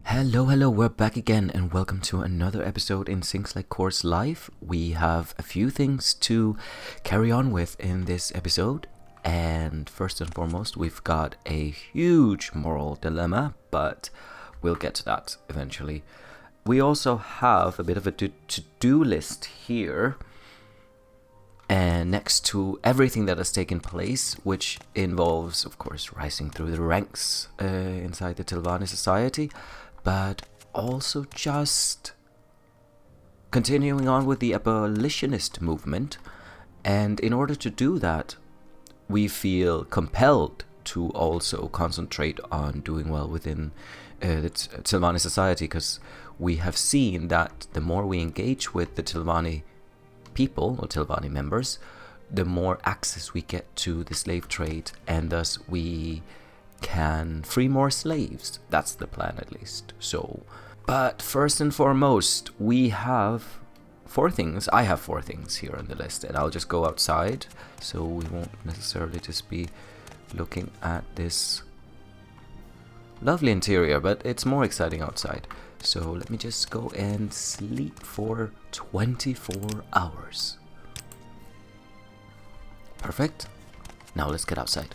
Hello, we're back again and welcome to another episode in Things Like Cor's Life. We have a few things to carry on with in this episode, and first and foremost, we've got a huge moral dilemma, but we'll get to that eventually. We also have a bit of a to-do list here, and next to everything that has taken place, which involves, of course, rising through the ranks inside the Tilvani society, but also just continuing on with the abolitionist movement. And in order to do that, we feel compelled to also concentrate on doing well within the Tilvani society, because we have seen that the more we engage with the Tilvani people or Tilvani members, the more access we get to the slave trade, and thus we can free more slaves. That's the plan, at least. So, but first and foremost, we have four things. I have four things here on the list, and I'll just go outside, so we won't necessarily just be looking at this lovely interior, but it's more exciting outside. So let me just go and sleep for 24 hours. Perfect. Now let's get outside.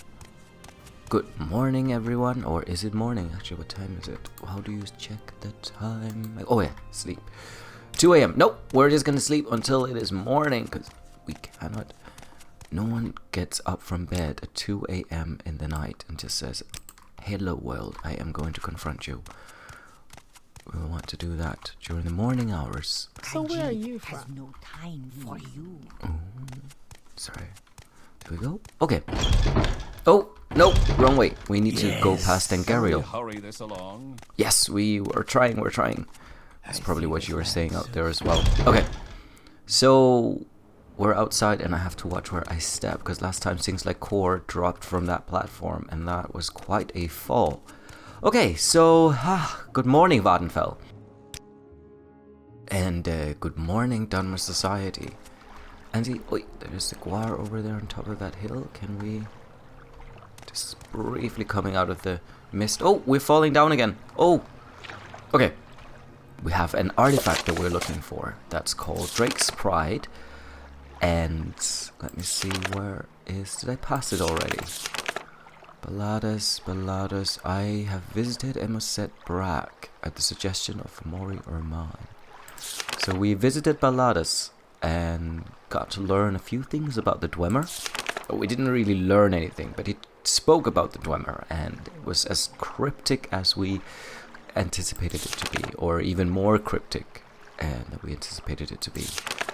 Good morning, everyone. Or is it morning? Actually, what time is it? How do you check the time? Oh yeah, sleep. 2 a.m. Nope, we're just gonna sleep until it is morning, because we cannot. No one gets up from bed at 2 a.m. in the night and just says, "Hello world, I am going to confront you." We want to do that during the morning hours. So where are you from? Has no time for you. Oh, sorry. There we go. Okay. Oh, no, wrong way. We need to go past Angariel. Hurry this along. Yes, we're trying. That's probably what you were saying out there as well. Okay. So, we're outside and I have to watch where I step, because last time Things Like Cor dropped from that platform and that was quite a fall. Okay, so, good morning, Vattenfell. And good morning, Dunmer Society. And there's the Guar over there on top of that hill. Can we just briefly coming out of the mist? Oh, we're falling down again. Oh, okay. We have an artifact that we're looking for. That's called Drake's Pride. And let me see, where is... Did I pass it already? Balladas. I have visited Emerset Brack at the suggestion of Mori Urman. So we visited Balladas and got to learn a few things about the Dwemer. We didn't really learn anything, but he spoke about the Dwemer, and it was as cryptic as we anticipated it to be, or even more cryptic than we anticipated it to be.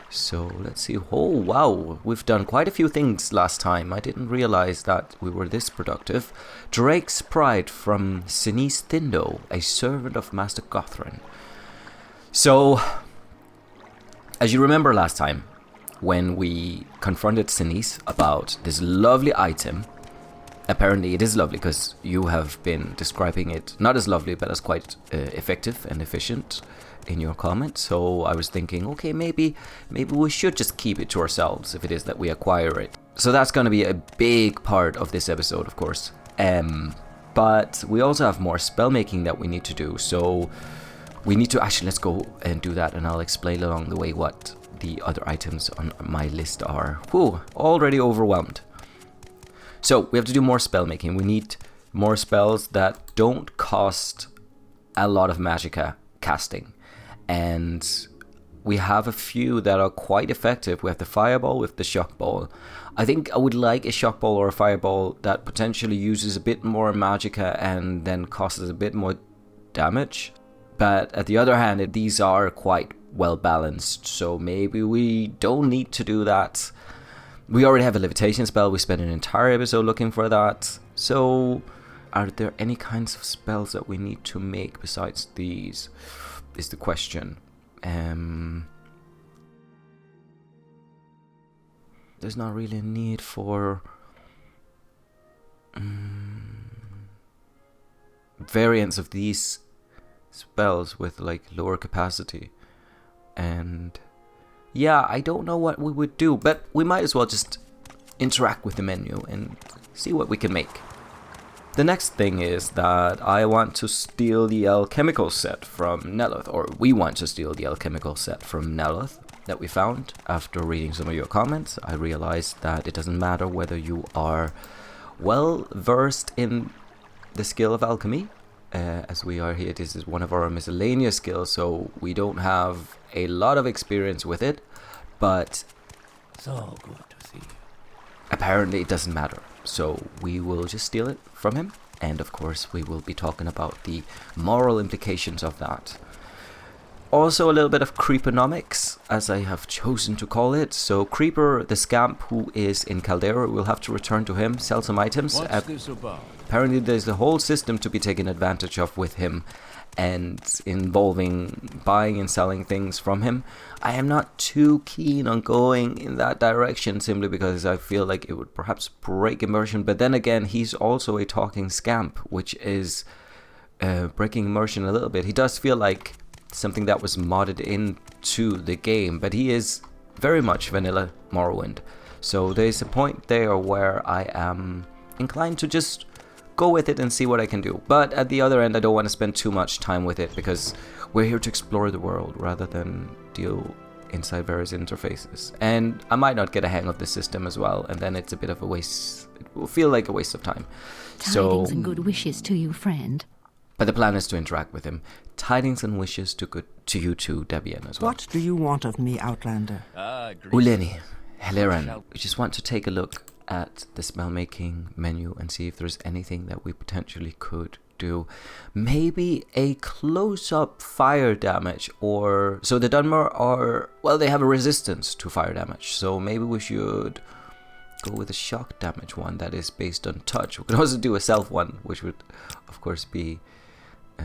So let's see. Oh wow, we've done quite a few things last time. I didn't realize that we were this productive. Drake's Pride from Sinise Thindo, a servant of Master Gothran. So, as you remember last time, when we confronted Sinise about this lovely item, apparently it is lovely because you have been describing it not as lovely but as quite effective and efficient in your comment. So I was thinking, okay, maybe we should just keep it to ourselves if it is that we acquire it. So that's going to be a big part of this episode, of course. But we also have more spell making that we need to do. So we need to actually, let's go and do that, and I'll explain along the way what the other items on my list are. Whew, already overwhelmed. So we have to do more spell making. We need more spells that don't cost a lot of magicka casting. And we have a few that are quite effective. We have the fireball with the shock ball. I think I would like a shock ball or a fireball that potentially uses a bit more magicka and then costs a bit more damage. But at the other hand, these are quite well balanced, so maybe we don't need to do that. We already have a levitation spell. We spent an entire episode looking for that. So are there any kinds of spells that we need to make besides these, is the question. There's not really a need for variants of these spells with like lower capacity. And yeah, I don't know what we would do, but we might as well just interact with the menu and see what we can make. The next thing is that I want to steal the alchemical set from Nelith, or we want to steal the alchemical set from Nelith that we found. After reading some of your comments, I realized that it doesn't matter whether you are well versed in the skill of alchemy, as we are here. This is one of our miscellaneous skills, so we don't have a lot of experience with it, but So good to see you. apparently it doesn't matter. So we will just steal it from him, and of course we will be talking about the moral implications of that. Also a little bit of creeponomics, as I have chosen to call it. So Creeper, the scamp who is in Caldera, we'll have to return to him, sell some items. What's this about? Apparently there's a whole system to be taken advantage of with him, and involving buying and selling things from him. I am not too keen on going in that direction, simply because I feel like it would perhaps break immersion. But then again, he's also a talking scamp, which is breaking immersion a little bit. He does feel like something that was modded into the game, but he is very much vanilla Morrowind. So there's a point there where I am inclined to just go with it and see what I can do. But at the other end, I don't want to spend too much time with it, because we're here to explore the world rather than deal inside various interfaces. And I might not get a hang of the system as well, and then it's a bit of a waste. It will feel like a waste of time. Tidings and good wishes to you, friend. But the plan is to interact with him. Tidings and wishes to you too, Debian, as well. What do you want of me, Outlander? Uleni, Heleran, we just want to take a look at the spell-making menu and see if there's anything that we potentially could do. Maybe a close-up fire damage, or... So the Dunmer are... Well, they have a resistance to fire damage, so maybe we should go with a shock damage one that is based on touch. We could also do a self one, which would, of course, be a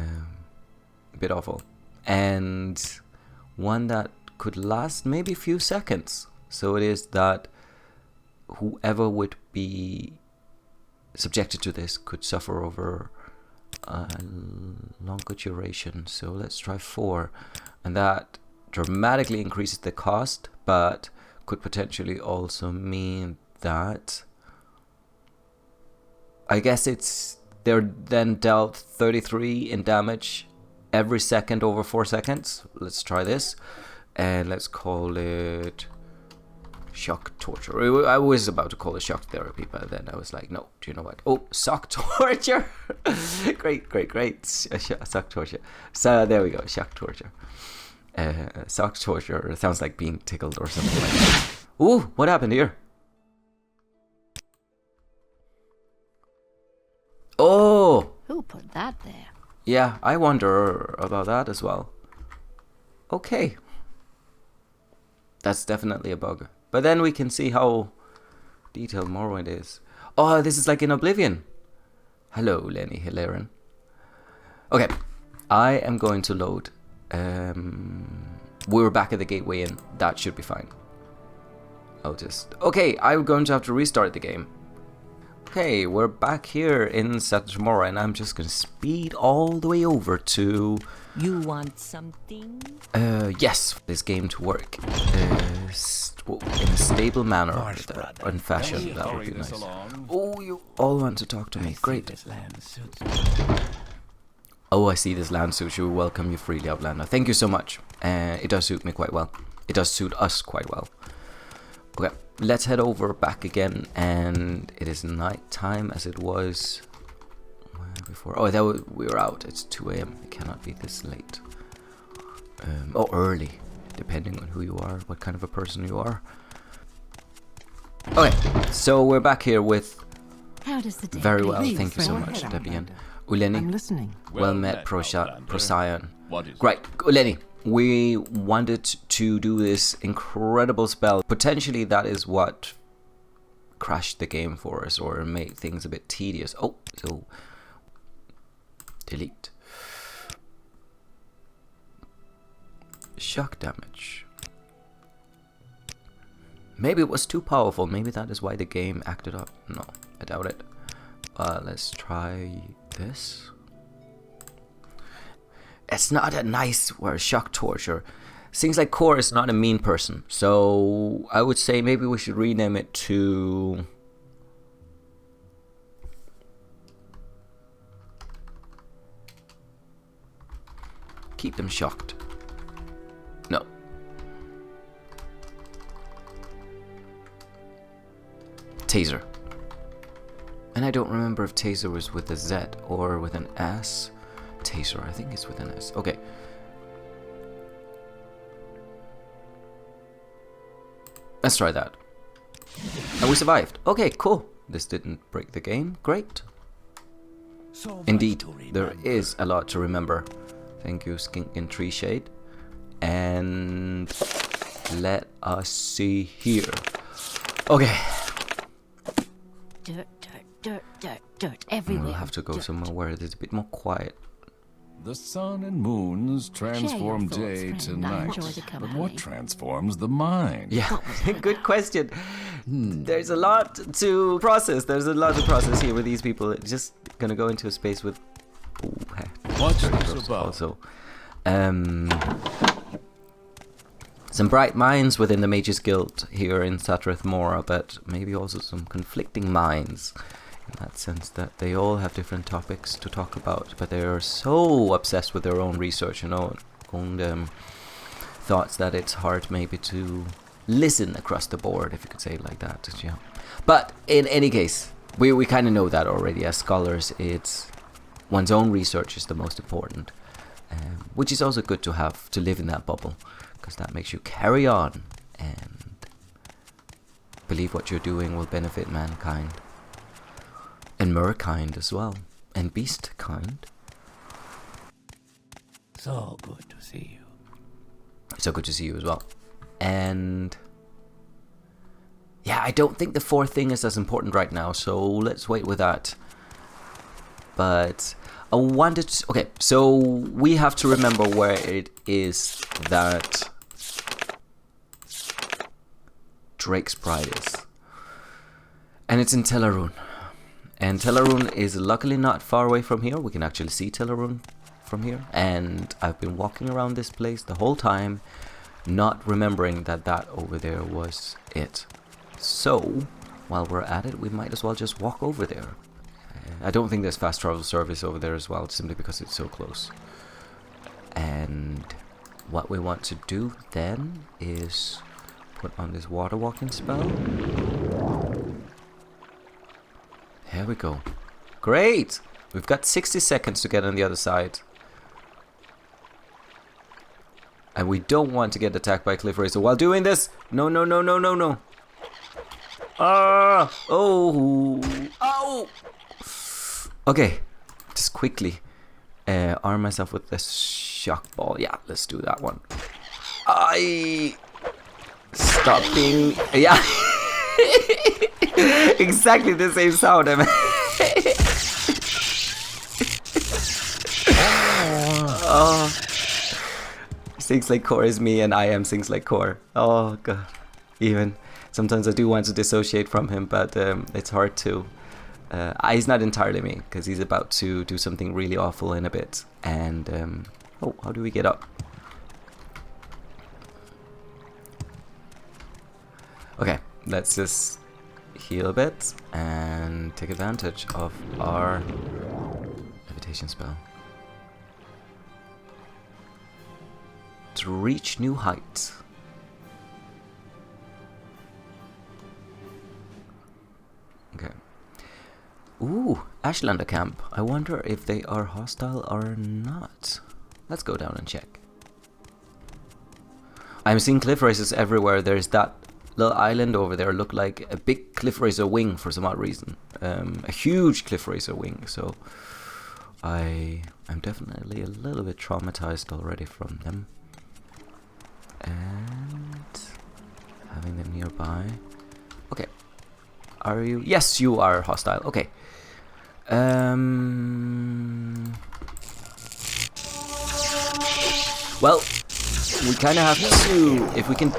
bit awful. And one that could last maybe a few seconds. So it is that whoever would be subjected to this could suffer over a longer duration. So let's try 4. And that dramatically increases the cost, but could potentially also mean that... I guess they're then dealt 33 in damage every second over 4 seconds. Let's try this. And let's call it... shock torture. I was about to call it shock therapy, but then I was like, no, do you know what? Oh, shock torture. great. Shock torture. So there we go, shock torture. Shock torture sounds like being tickled or something like that. Ooh, what happened here? Oh! Who put that there? Yeah, I wonder about that as well. Okay. That's definitely a bug. But then we can see how detailed Morrowind is. Oh, this is like in Oblivion. Hello, Lenny Hilarion. Okay, I am going to load. We're back at the gateway and that should be fine. Okay, I'm going to have to restart the game. Okay, we're back here in Satomora, and I'm just going to speed all the way over to... You want something? Yes, this game to work in a stable manner and fashion. That would be nice. Oh, you all want to talk to me. Great. Oh, I see this land suit. We welcome you freely, Outlander. Thank you so much. It does suit me quite well. It does suit us quite well. Okay, let's head over back again, and it is night time as it was before. Oh, we were out. It's 2 a.m. It cannot be this late. Or early, depending on who you are, what kind of a person you are. Okay, so we're back here with... How does the day Very go? well, Please, thank you so go much, ahead, Debian. Outlander. Uleni, I'm listening. well met, Outlander. Procyon. What is Great, Uleni, we wanted to do this incredible spell. Potentially that is what crashed the game for us, or made things a bit tedious. Oh, so... delete. Shock damage. Maybe it was too powerful. Maybe that is why the game acted up. No, I doubt it. Let's try this. It's not a nice word, shock torture. Seems like Cor is not a mean person. So I would say maybe we should rename it to... Keep them shocked. No. Taser. And I don't remember if taser was with a Z or with an S. Taser, I think it's with an S. Okay. Let's try that. And we survived. Okay, cool. This didn't break the game. Great. So much Indeed, to remember. there is a lot to remember. Thank you, Skink and Tree Shade. And let us see here. Okay. Dirt, dirt, dirt, dirt, dirt everywhere. We'll have to go Dirt. somewhere where it is a bit more quiet. The sun and moons transform thoughts, day friend. to I night. enjoy the But company. what transforms the mind? Yeah, good question. There's a lot to process. There's a lot to process here with these people. Just gonna go into a space with... Ooh, What's very this gross about? also. Some bright minds within the Mages Guild here in Satrath Mora, but maybe also some conflicting minds. In that sense that they all have different topics to talk about, but they are so obsessed with their own research and own thoughts that it's hard maybe to listen across the board, if you could say it like that. Yeah. But in any case, we kind of know that already as scholars. It's one's own research is the most important, which is also good to have to live in that bubble, because that makes you carry on and believe what you're doing will benefit mankind. And merkind as well. And beastkind. So good to see you. So good to see you as well. And yeah, I don't think the fourth thing is as important right now, so let's wait with that. But I wanted to... Okay, so we have to remember where it is that Drake's Pride is. And it's in Telarun. And Telarun is luckily not far away from here. We can actually see Telarun from here. And I've been walking around this place the whole time, not remembering that that over there was it. So, while we're at it, we might as well just walk over there. I don't think there's fast travel service over there as well, simply because it's so close. And what we want to do then is put on this water walking spell. There we go. Great! We've got 60 seconds to get on the other side. And we don't want to get attacked by Cliff Racer while doing this. No, no, no, no, no, no. Ah! Oh! Oh! Okay. Just quickly arm myself with the shock ball. Yeah, let's do that one. Stop being... Yeah. Exactly the same sound. I mean. Oh. Sings Like Cor is me and I am Sings Like Cor. Oh god. Even sometimes I do want to dissociate from him, but it's hard to. He's not entirely me, because he's about to do something really awful in a bit. And oh, how do we get up? Okay, let's just heal a bit and take advantage of our levitation spell to reach new heights. Okay. Ooh, Ashlander camp. I wonder if they are hostile or not. Let's go down and check. I'm seeing cliff races everywhere. There's that little island over there, look like a big cliff racer wing for some odd reason. A huge cliff racer wing. So I'm definitely a little bit traumatized already from them. And having them nearby. Okay. Are you? Yes, you are hostile. Okay. Well, we kind of have to, if we can.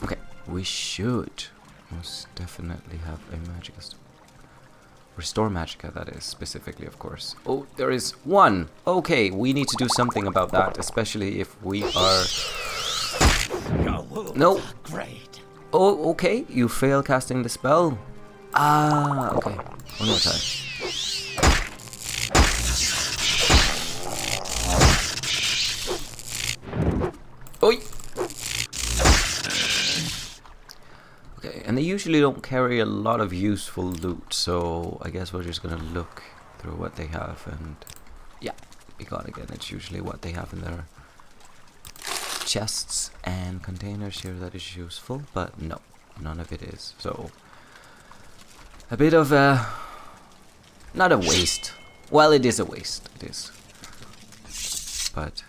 Okay, we should most definitely have a magic restore magicka, that is, specifically, of course. Oh, there is one. Okay, we need to do something about that, especially if we are. No. Great. Oh, okay. You fail casting the spell. Ah, okay. One more time. And they usually don't carry a lot of useful loot, so I guess we're just gonna look through what they have, and yeah, be gone again. It's usually what they have in their chests and containers here that is useful, but no, none of it is. So a bit of a, not a waste. Well, it is a waste, it is. But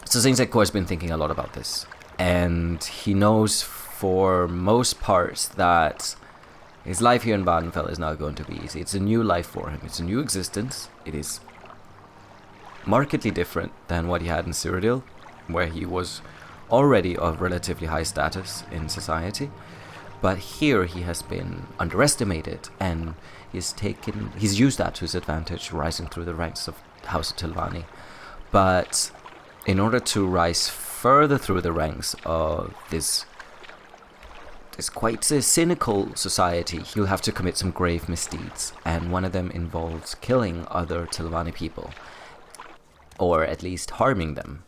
so things like Cor's been thinking a lot about this, and he knows for most parts that his life here in Badenfell is not going to be easy. It's a new life for him. It's a new existence. It is markedly different than what he had in Cyrodiil, where he was already of relatively high status in society. But here he has been underestimated, and he's used that to his advantage, rising through the ranks of House of Tilvani. But in order to rise further through the ranks of this quite cynical society, he'll have to commit some grave misdeeds, and one of them involves killing other Tilvani people, or at least harming them.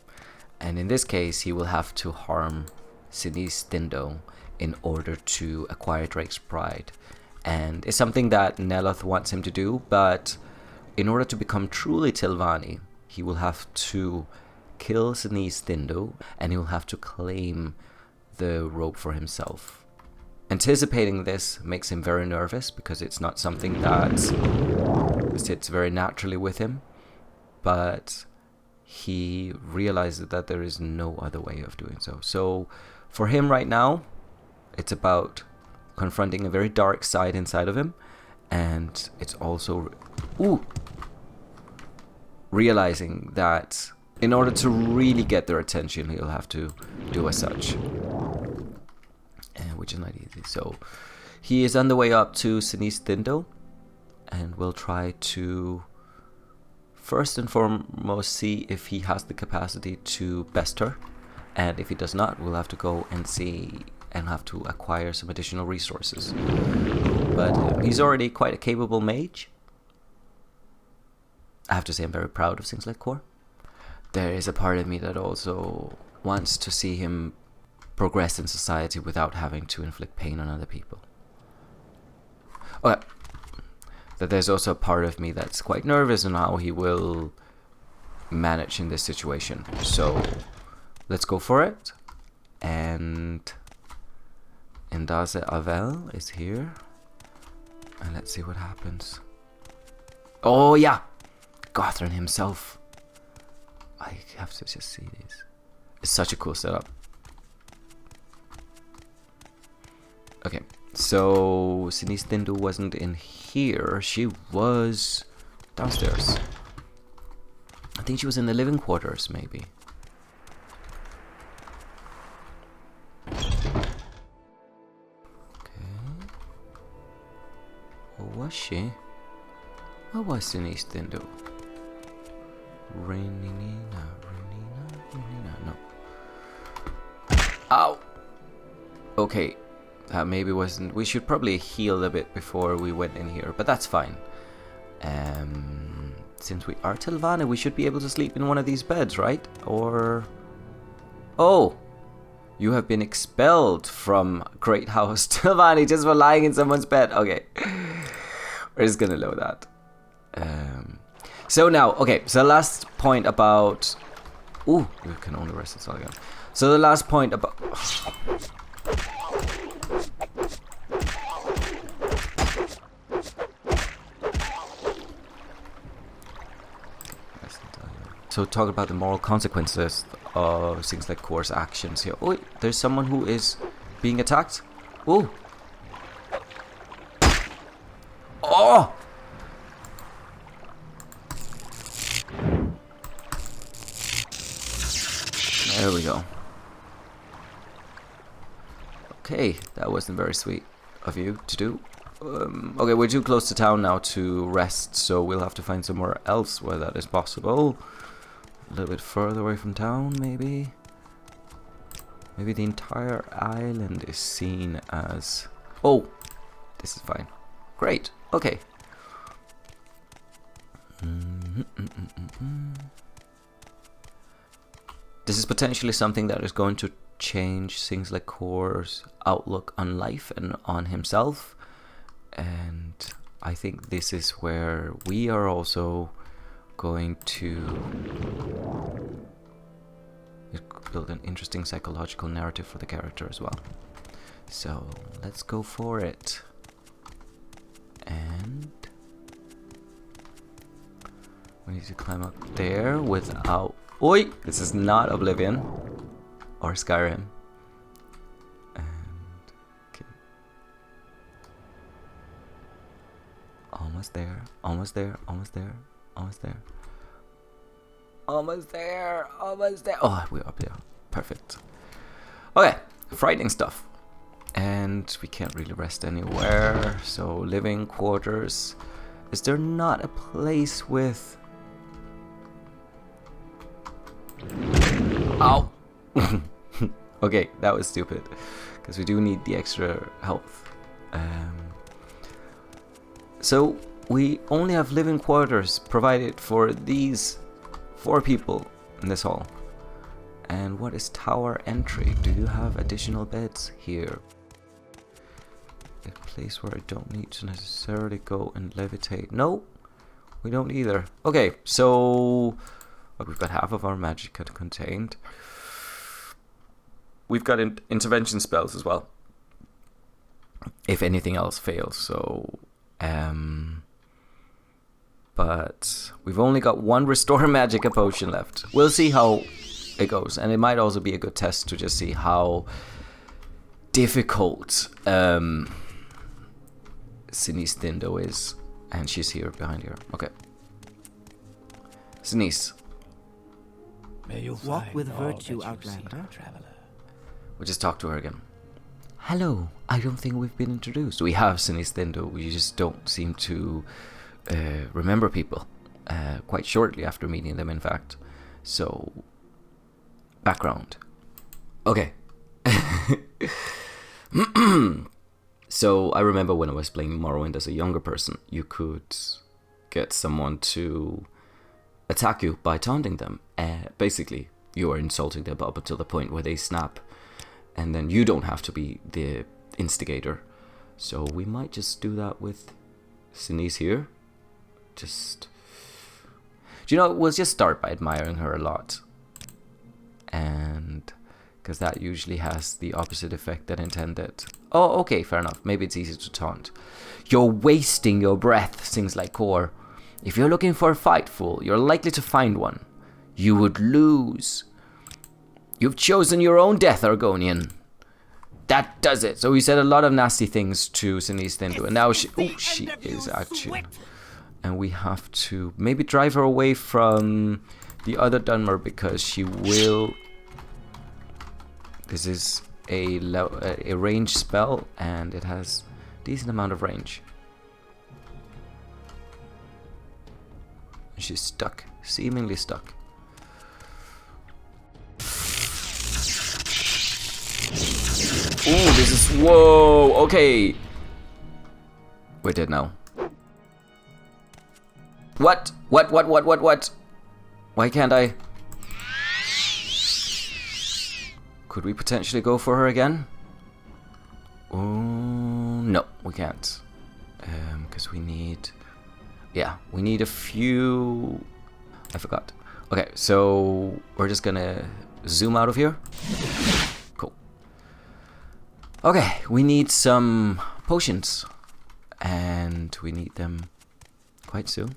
And in this case, he will have to harm Sinis Dindo in order to acquire Drake's Pride. And it's something that Neloth wants him to do, but in order to become truly Tilvani, he will have to kill Sinis Dindo, and he will have to claim the robe for himself. Anticipating this makes him very nervous, because it's not something that sits very naturally with him, but he realizes that there is no other way of doing so. So for him right now, it's about confronting a very dark side inside of him, and it's also realizing that in order to really get their attention, he'll have to do as such, which is not easy. So he is on the way up to Sinis Dindo, and will try to first and foremost see if he has the capacity to best her, and if he does not, we'll have to go and see and have to acquire some additional resources. But he's already quite a capable mage. I have to say I'm very proud of things like Cor. There is a part of me that also wants to see him progress in society without having to inflict pain on other people. Okay. That there's also a part of me that's quite nervous on how he will manage in this situation. So let's go for it. And Indaze Avel is here. And let's see what happens. Oh yeah! Gothran himself. I have to just see this. It's such a cool setup. Okay, so Sinis Dindo wasn't in here. She was downstairs. I think she was in the living quarters, maybe. Okay. Or was she? Where was Sinis Dindo? Renina, no. Ow! Okay, that maybe wasn't... We should probably heal a bit before we went in here, but that's fine. Since we are Tilvani, we should be able to sleep in one of these beds, right? Or... Oh! You have been expelled from Great House Tilvani just for lying in someone's bed. Okay. We're just gonna load that. So now, okay, so the last point about... Ooh, we can only rest this all again. So the last point about... So talk about the moral consequences of things like Cor's actions here. Oh wait, there's someone who is being attacked. Oh! Oh! There we go. Okay, that wasn't very sweet of you to do. Okay, we're too close to town now to rest, so we'll have to find somewhere else where that is possible. A little bit further away from town, maybe. Maybe the entire island is seen as... Oh! This is fine. Great. Okay. This is potentially something that is going to change things like Cor's outlook on life and on himself. And I think this is where we are also going to build an interesting psychological narrative for the character as well. So let's go for it. And we need to climb up there without... Oi! This is not Oblivion or Skyrim. And okay. Almost there, almost there, almost there, almost there. Almost there, almost there. Oh, we're up there. Perfect. Okay, frightening stuff. And we can't really rest anywhere. So living quarters. Is there not a place with... Ow! Okay, that was stupid. Because we do need the extra health. So we only have living quarters provided for these 4 people in this hall. And what is tower entry? Do you have additional beds here? A place where I don't need to necessarily go and levitate. No, we don't either. Okay, so we've got half of our magic contained. We've got intervention spells as well, if anything else fails. So but we've only got 1 restore magicka potion left. We'll see how it goes, and it might also be a good test to just see how difficult Sinise Dindo is. And she's here behind here. Okay, Sinise, May you Walk find with all virtue, that you Outlander. seek, traveler. we'll just talk to her again. Hello, I don't think we've been introduced. We have Sinise Dindo, we just don't seem to remember people quite shortly after meeting them, in fact. So, background. Okay. So, I remember when I was playing Morrowind as a younger person, you could get someone to attack you by taunting them. Basically, you are insulting them up until the point where they snap. And then you don't have to be the instigator. So, we might just do that with Sinise here. Just... Do you know, we'll just start by admiring her a lot. And... because that usually has the opposite effect than intended. Oh, okay, fair enough. Maybe it's easy to taunt. You're wasting your breath, sings like Cor. If you're looking for a fight, fool, you're likely to find one. You would lose. You've chosen your own death, Argonian. That does it. So we said a lot of nasty things to Sinise Dindo, and now she is actually... And we have to maybe drive her away from the other Dunmer, because she will... This is a range spell, and it has a decent amount of range. She's stuck, seemingly stuck. Ooh, this is... Whoa, okay. We're dead now. What? What? Why can't I? Could we potentially go for her again? Oh, no, we can't. Because we need... Yeah, we need a few... I forgot. Okay, so we're just gonna zoom out of here. Cool. Okay, we need some potions. And we need them quite soon.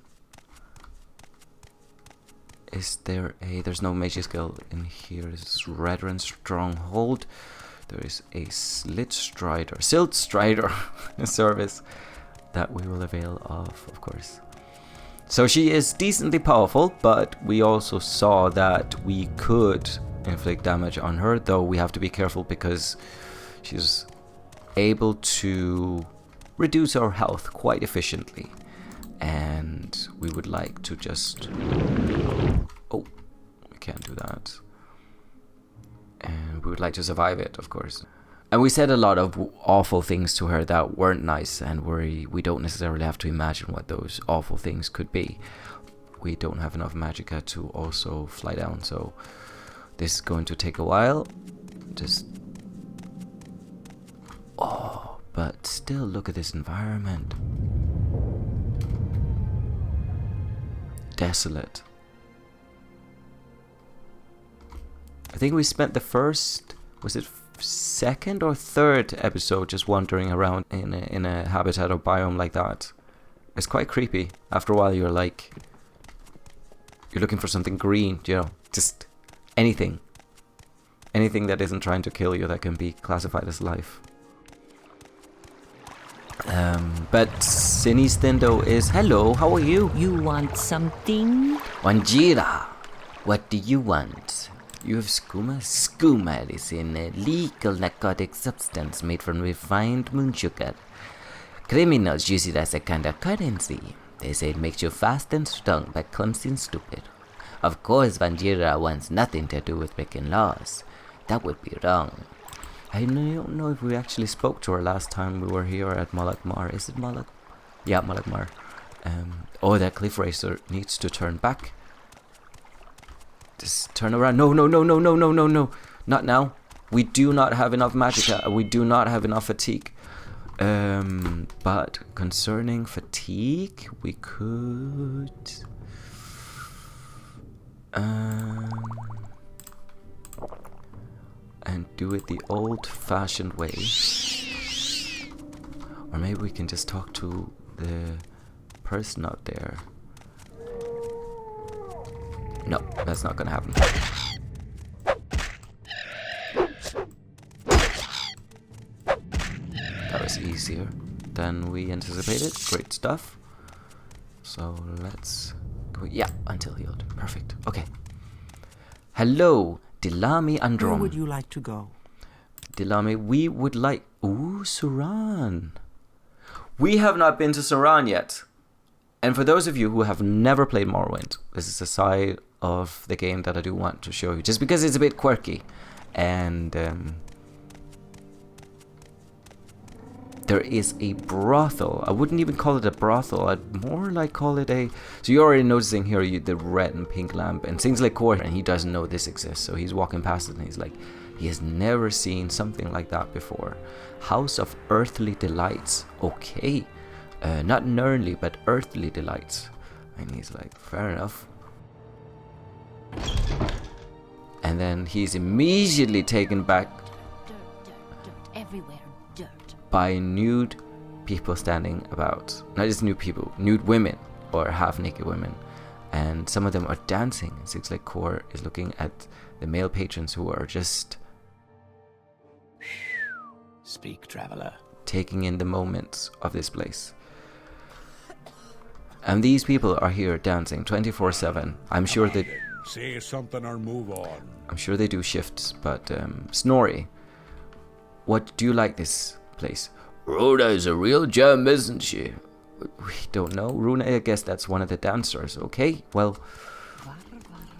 Is there a... There's no magic skill in here. This is Redren Stronghold. There is a Silt Strider service that we will avail of course. So she is decently powerful, but we also saw that we could inflict damage on her, though we have to be careful because she's able to reduce our health quite efficiently. And we would like to just... Oh, we can't do that. And we would like to survive it, of course. And we said a lot of awful things to her that weren't nice, and we don't necessarily have to imagine what those awful things could be. We don't have enough magicka to also fly down, so This is going to take a while. Just... Oh, but still, look at this environment. Desolate. I think we spent the first... Was it second or third episode just wandering around in a habitat or biome like that? It's quite creepy. After a while, you're like... You're looking for something green, you know, just anything. Anything that isn't trying to kill you that can be classified as life. But Sinistendo is... Hello, how are you? You want something? Wanjira, what do you want? You have skooma? Skooma is a legal narcotic substance made from refined moon sugar. Criminals use it as a kind of currency. They say it makes you fast and strong, but clumsy and stupid. Of course, Vanjira wants nothing to do with breaking laws. That would be wrong. I don't know if we actually spoke to her last time we were here at Malakmar. Is it Malak? Yeah, Malakmar. Oh, that cliff racer needs to turn back. Just turn around. No. Not now. We do not have enough magicka. We do not have enough fatigue. But concerning fatigue, we could... and do it the old-fashioned way. Or maybe we can just talk to the person out there. No, that's not gonna happen. That was easier than we anticipated. Great stuff. So let's go. Yeah, until healed. Perfect. Okay. Hello, Dilami Androm. Where would you like to go? Dilami, we would like... Ooh, Suran. We have not been to Suran yet. And for those of you who have never played Morrowind, this is a side of the game that I do want to show you. Just because it's a bit quirky. And there is a brothel. I wouldn't even call it a brothel. I'd more like call it a... So you're already noticing here the red and pink lamp. And things like Cor, and he doesn't know this exists. So he's walking past it and he's like... He has never seen something like that before. House of Earthly Delights. Okay. Not Nernly, but Earthly Delights. And he's like, fair enough. And then he's immediately taken back Dirt everywhere. Dirt. by nude people standing about. Not just nude people, nude women or half-naked women. And some of them are dancing. It looks like Cor is looking at the male patrons who are just Speak, traveler. taking in the moments of this place. And these people are here dancing 24/7. I'm sure they... Say something or move on. I'm sure they do shifts, but Snorri, what do you like this place? Runa is a real gem, isn't she? We don't know. Runa, I guess that's one of the dancers. Okay, well...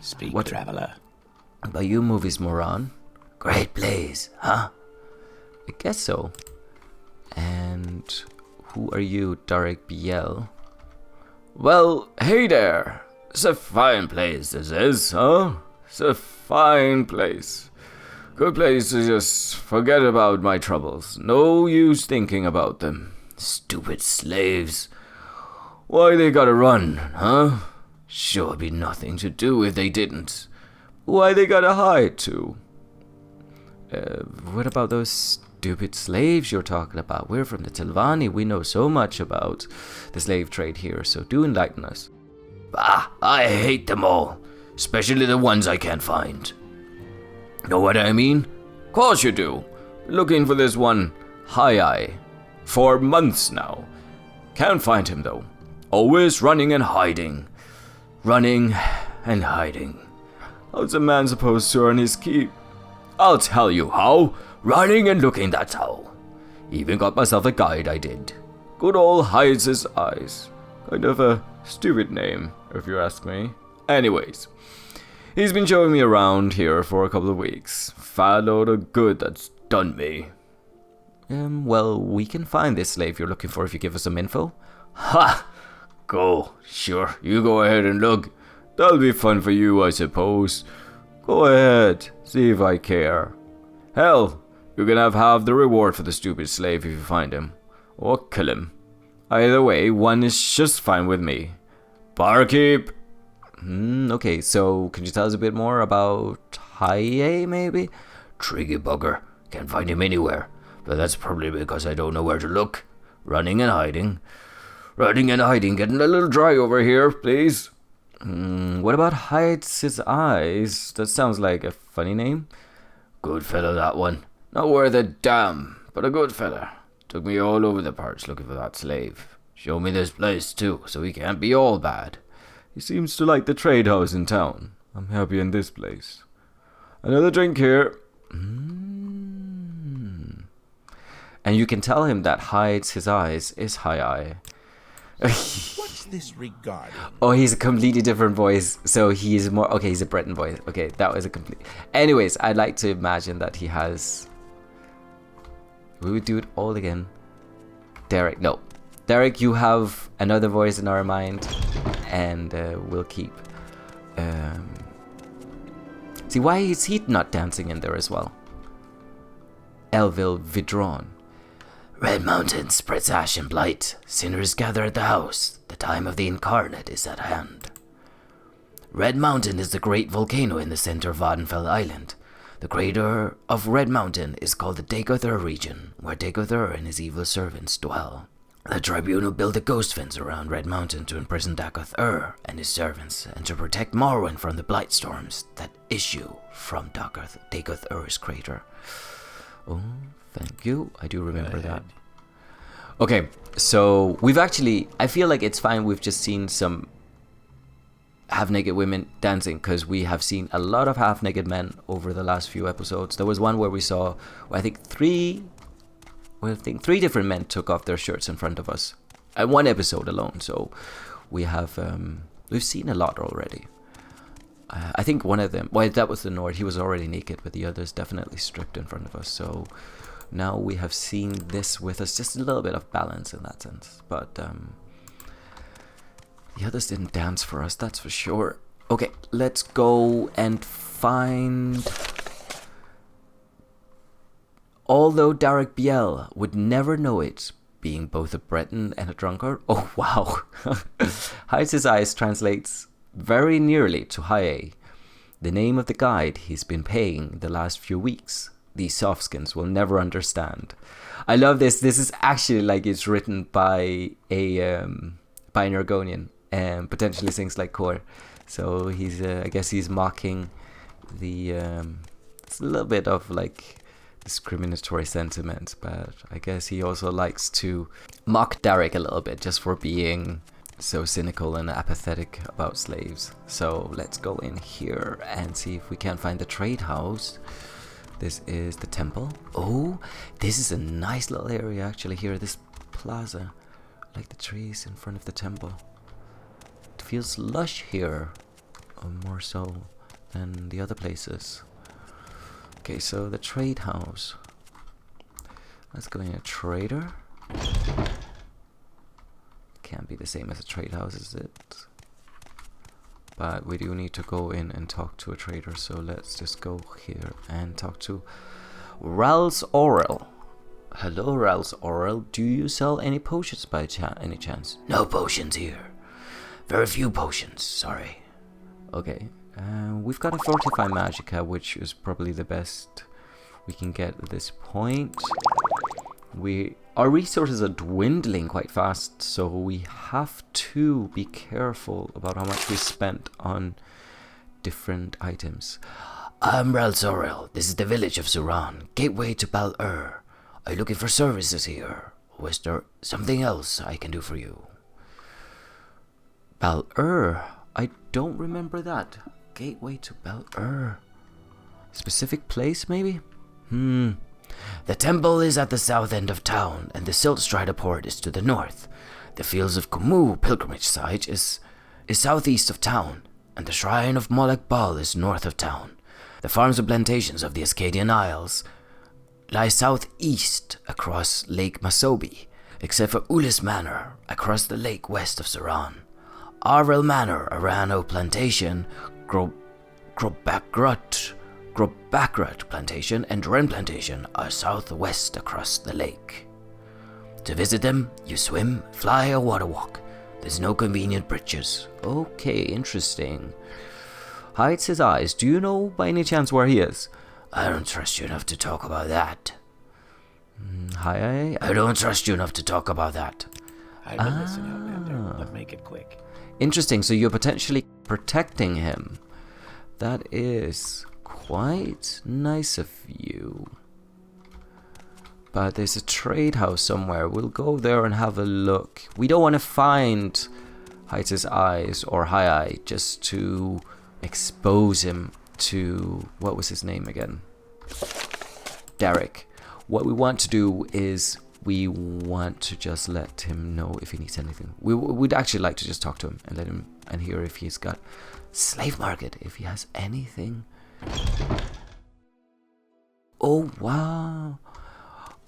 Speak, What- traveler. But you movies, Moran. Great place, huh? I guess so. And who are you, Darek Biel? Well, hey there. It's a fine place, this is, huh? It's a fine place. Good place to just forget about my troubles. No use thinking about them. Stupid slaves. Why they gotta run, huh? Sure be nothing to do if they didn't. Why they gotta hide too? What about those stupid slaves you're talking about? We're from the Tilvani. We know so much about the slave trade here, so do enlighten us. Bah, I hate them all. Especially the ones I can't find. Know what I mean? Course you do. Looking for this one, High-Eye, for months now. Can't find him though. Always running and hiding. Running and hiding. How's a man supposed to earn his keep? I'll tell you how. Running and looking, that's how. Even got myself a guide, I did. Good old hides his eyes. Kind of a stupid name, if you ask me. Anyways, he's been showing me around here for a couple of weeks. Fat load of good that's done me. Well, we can find this slave you're looking for if you give us some info. Ha! Go. Sure, you go ahead and look. That'll be fun for you, I suppose. Go ahead, see if I care. Hell, you can have half the reward for the stupid slave if you find him. Or kill him. Either way, one is just fine with me. Barkeep! Okay, so can you tell us a bit more about Haye, maybe? Tricky bugger. Can't find him anywhere. But that's probably because I don't know where to look. Running and hiding. Running and hiding. Getting a little dry over here, please. What about hides his eyes? That sounds like a funny name. Good fella, that one. Not worth a damn, but a good fella. Took me all over the parts looking for that slave. Showed me this place too, so he can't be all bad. He seems to like the trade house in town. I'm happy in this place. Another drink here. And you can tell him that hides his eyes is Haye. What's this regarding? Oh, he's a completely different voice. So he's more... Okay, he's a Breton voice. Okay, that was a complete... Anyways, I'd like to imagine that he has... We would do it all again. Derek, no. Derek, you have another voice in our mind. And we'll keep... See, why is he not dancing in there as well? Elville Vidron. Red Mountain spreads ash and blight. Sinners gather at the house. The time of the incarnate is at hand. Red Mountain is the great volcano in the center of Vattenfell Island. The crater of Red Mountain is called the Dagoth-Ur region, where Dagoth-Ur and his evil servants dwell. The tribunal built a ghost fence around Red Mountain to imprison Dagoth-Ur and his servants, and to protect Morrowind from the blight storms that issue from Dagoth-Ur's crater. Oh, thank you. I do remember that. Okay, so we've actually... I feel like it's fine. We've just seen some half-naked women dancing, because we have seen a lot of half-naked men over the last few episodes. There was one where we saw, I think, three different men took off their shirts in front of us. And one episode alone, so we have... we've seen a lot already. I think one of them... Well, that was the Nord. He was already naked, but the others definitely stripped in front of us. So now we have seen this with us. Just a little bit of balance in that sense. But the others didn't dance for us, that's for sure. Okay, let's go and find... Although Derek Biel would never know it, being both a Breton and a drunkard. Oh, wow. Hides his eyes translates very nearly to Haye, the name of the guide he's been paying the last few weeks. These softskins will never understand. I love this. This is actually like it's written by an Argonian, and potentially things like Cor. So he's, I guess he's mocking the, it's a little bit of like discriminatory sentiment, but I guess he also likes to mock Derek a little bit just for being so cynical and apathetic about slaves. So let's go in here and see if we can find the trade house. This is the temple. Oh, this is a nice little area actually here, this plaza. I like the trees in front of the temple. It feels lush here, more so than the other places. Okay, so the trade house. Let's go in a trader. Can't be the same as a trade house, is it? But we do need to go in and talk to a trader, so let's just go here and talk to Rals Orel. Hello, Rals Orel. Do you sell any potions by any chance? No potions here. Very few potions, sorry. Okay. We've got a Fortify Magica, which is probably the best we can get at this point. Our resources are dwindling quite fast, so we have to be careful about how much we spent on different items. I'm Ralzorel. This is the village of Suran, gateway to Bal-Ur. Are you looking for services here? Or is there something else I can do for you? Bal-Ur? I don't remember that. Gateway to Bal-Ur. Specific place, maybe? The temple is at the south end of town, and the Siltstrider port is to the north. The Fields of Kumu pilgrimage site is southeast of town, and the Shrine of Molech Bal is north of town. The farms and plantations of the Ascadian Isles lie southeast across Lake Masobi, except for Ulis Manor across the lake west of Suran. Arvel Manor, Arano Plantation, Grobakrat Plantation and Wren Plantation are southwest across the lake. To visit them, you swim, fly, or water walk. There's no convenient bridges. Okay, interesting. Hides his eyes. Do you know by any chance where he is? I don't trust you enough to talk about that. Hi. I don't trust you enough to talk about that. I will listen, Outlander, but make it quick. Interesting, so you're potentially protecting him. That is quite nice of you. But there's a trade house somewhere. We'll go there and have a look. We don't want to find Hides' eyes or High Eye just to expose him to... What was his name again? Derek. What we want to do is we want to just let him know if he needs anything. We'd actually like to just talk to him and let him and hear if he's got slave market, if he has anything. Oh wow.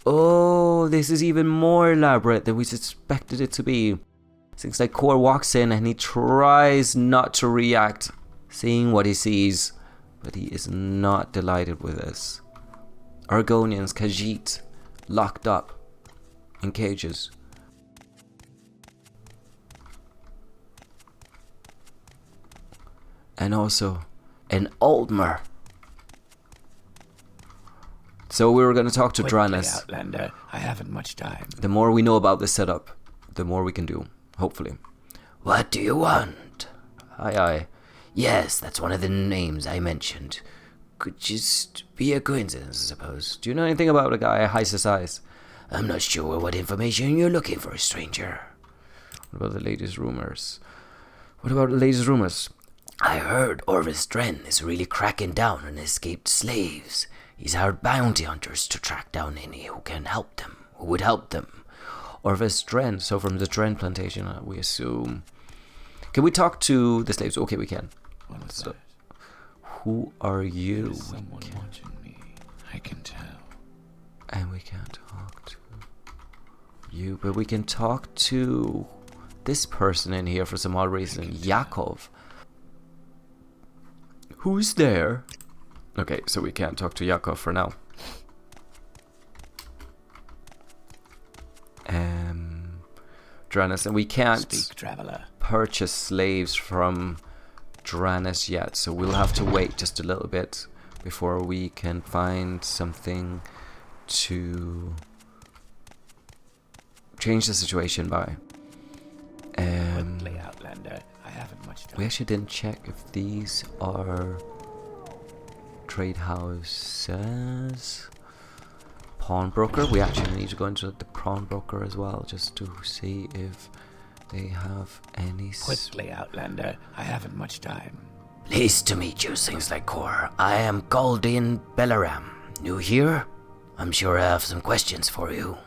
Oh, this is even more elaborate than we suspected it to be. Seems like Cor walks in and he tries not to react, seeing what he sees, but he is not delighted with this. Argonians, Khajiit, locked up in cages. And also an Aldmer. So we were going to talk to Dranis. Outlander, I haven't much time. The more we know about this setup, the more we can do, hopefully. What do you want? Aye. Yes, that's one of the names I mentioned. Could just be a coincidence, I suppose. Do you know anything about a guy Hides' eyes? I'm not sure what information you're looking for, stranger. What about the latest rumors? I heard Orvis Dren is really cracking down on escaped slaves. He's hired bounty hunters to track down any who would help them. Orvis Dren, so from the Dren plantation, we assume. Can we talk to the slaves? Okay, we can. What is that? Who are you? There's someone watching me. I can tell. And we can't talk to you, but we can talk to this person in here for some odd reason. Yakov. Who's there? Okay, so we can't talk to Yakov for now. Dranis, and we can't Speak, traveler. purchase slaves from Dranis yet, so we'll have to wait just a little bit before we can find something to change the situation by. Quickly, Outlander. I haven't much time. We actually didn't check if these are trade houses. Pawnbroker. We actually need to go into the pawnbroker as well, just to see if they have any. Quickly, Outlander. I haven't much time. Pleased to meet you, things like Cor. I am Galdin Belaram. New here? I'm sure I have some questions for you.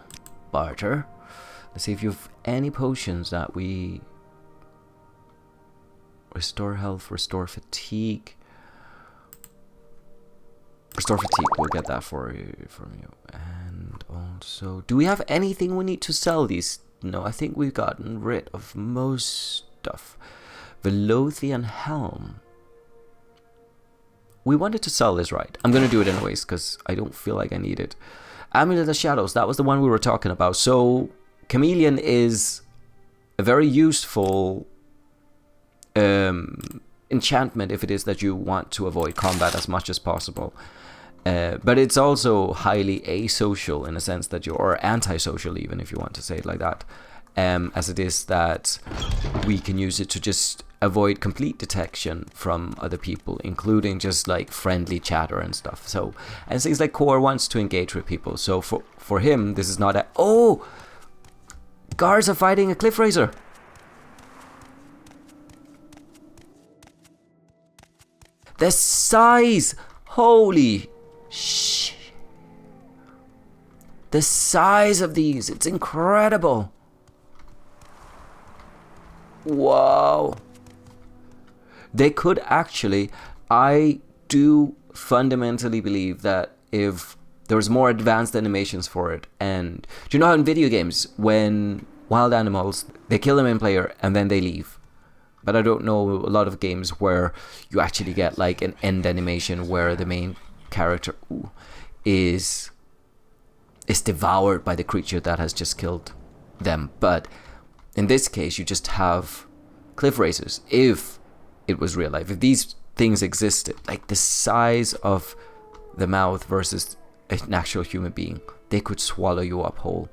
Barter. Let's see if you have any potions that we restore health, restore fatigue. Restore fatigue, we'll get that for you, from you. And also, do we have anything we need to sell these? No, I think we've gotten rid of most stuff. Velothian Helm. We wanted to sell this, right? I'm going to do it anyways, because I don't feel like I need it. Amulet of Shadows, that was the one we were talking about. So, Chameleon is a very useful enchantment if it is that you want to avoid combat as much as possible. But it's also highly asocial in a sense that or antisocial, even if you want to say it like that. As it is that we can use it to just avoid complete detection from other people, including just like friendly chatter and stuff. So, and things like Cor wants to engage with people. So for him, this is not a... Oh! Guards are fighting a cliff raiser! The size! Holy shit! The size of these, it's incredible! Wow! They could actually... I do fundamentally believe that if there's more advanced animations for it, and do you know how in video games, when wild animals, they kill them in player and then they leave, But I don't know a lot of games where you actually get like an end animation where the main character is devoured by the creature that has just killed them. But in this case, you just have cliff racers. If it was real life, if these things existed, like the size of the mouth versus an actual human being, they could swallow you up whole.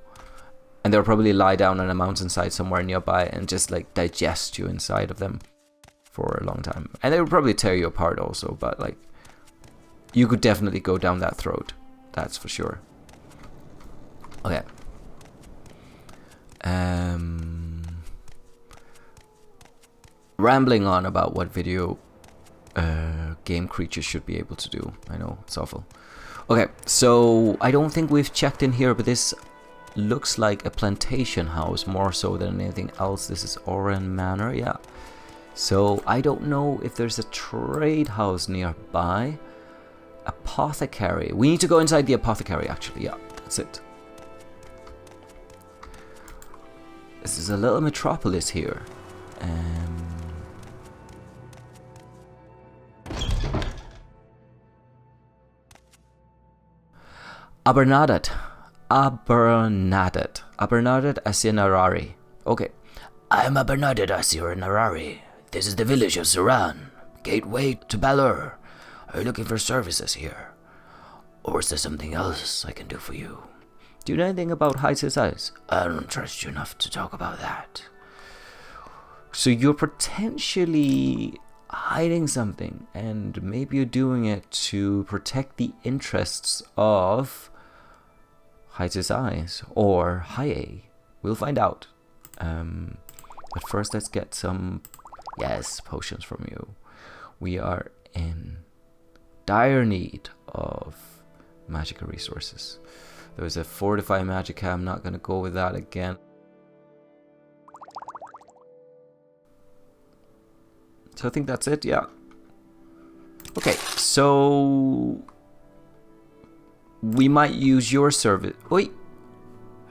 And they'll probably lie down on a mountainside somewhere nearby and just like digest you inside of them for a long time. And they would probably tear you apart also, but like you could definitely go down that throat. That's for sure. Okay. Rambling on about what video game creatures should be able to do. I know, it's awful. Okay, so I don't think we've checked in here, but this looks like a plantation house more so than anything else. This is Oran Manor, yeah. So I don't know if there's a trade house nearby. Apothecary. We need to go inside the apothecary actually, yeah, that's it. This is a little metropolis here. Abernadet Asir. Okay. I am Abernadet Asir. This is the village of Saran, gateway to Balor. Are you looking for services here? Or is there something else I can do for you? Do you know anything about High Eyes? I don't trust you enough to talk about that. So you're potentially hiding something, and maybe you're doing it to protect the interests of High Eyes or High. We'll find out. But first, let's get some potions from you. We are in dire need of magical resources. There's a fortify magica. I'm not gonna go with that again. So I think that's it, yeah. Okay, so we might use your service. Wait.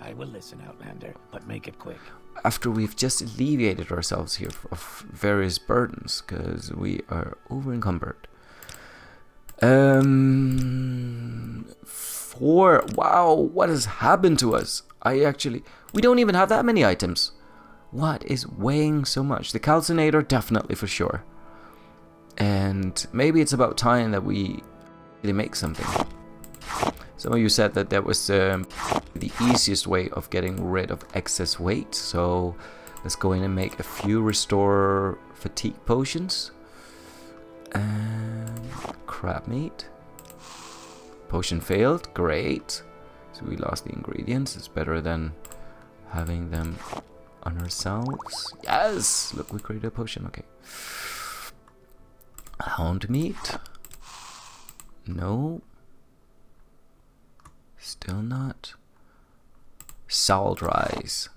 I will listen, Outlander, but make it quick. After we've just alleviated ourselves here of various burdens, because we are over encumbered. Wow, what has happened to us? We don't even have that many items. What is weighing so much? The calcinator, definitely for sure. And maybe it's about time that we really make something. Some of you said that that was the easiest way of getting rid of excess weight. So let's go in and make a few restore fatigue potions. And crab meat. Potion failed, great. So we lost the ingredients. It's better than having them on ourselves. Yes! Look, we created a potion, okay. Hound meat. No. Still not. Salt rice.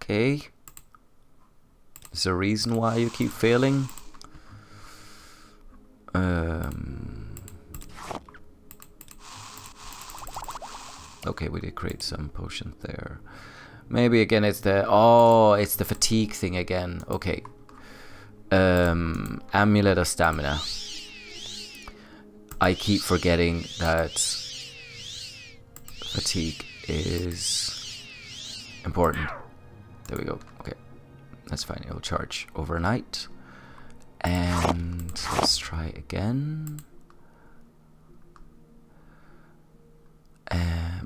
Okay. Is there a reason why you keep failing? Okay, we did create some potions there. Maybe again it's it's the fatigue thing again. Okay. Amulet of stamina. I keep forgetting that fatigue is important. There we go. Okay. That's fine. It'll charge overnight. And let's try again.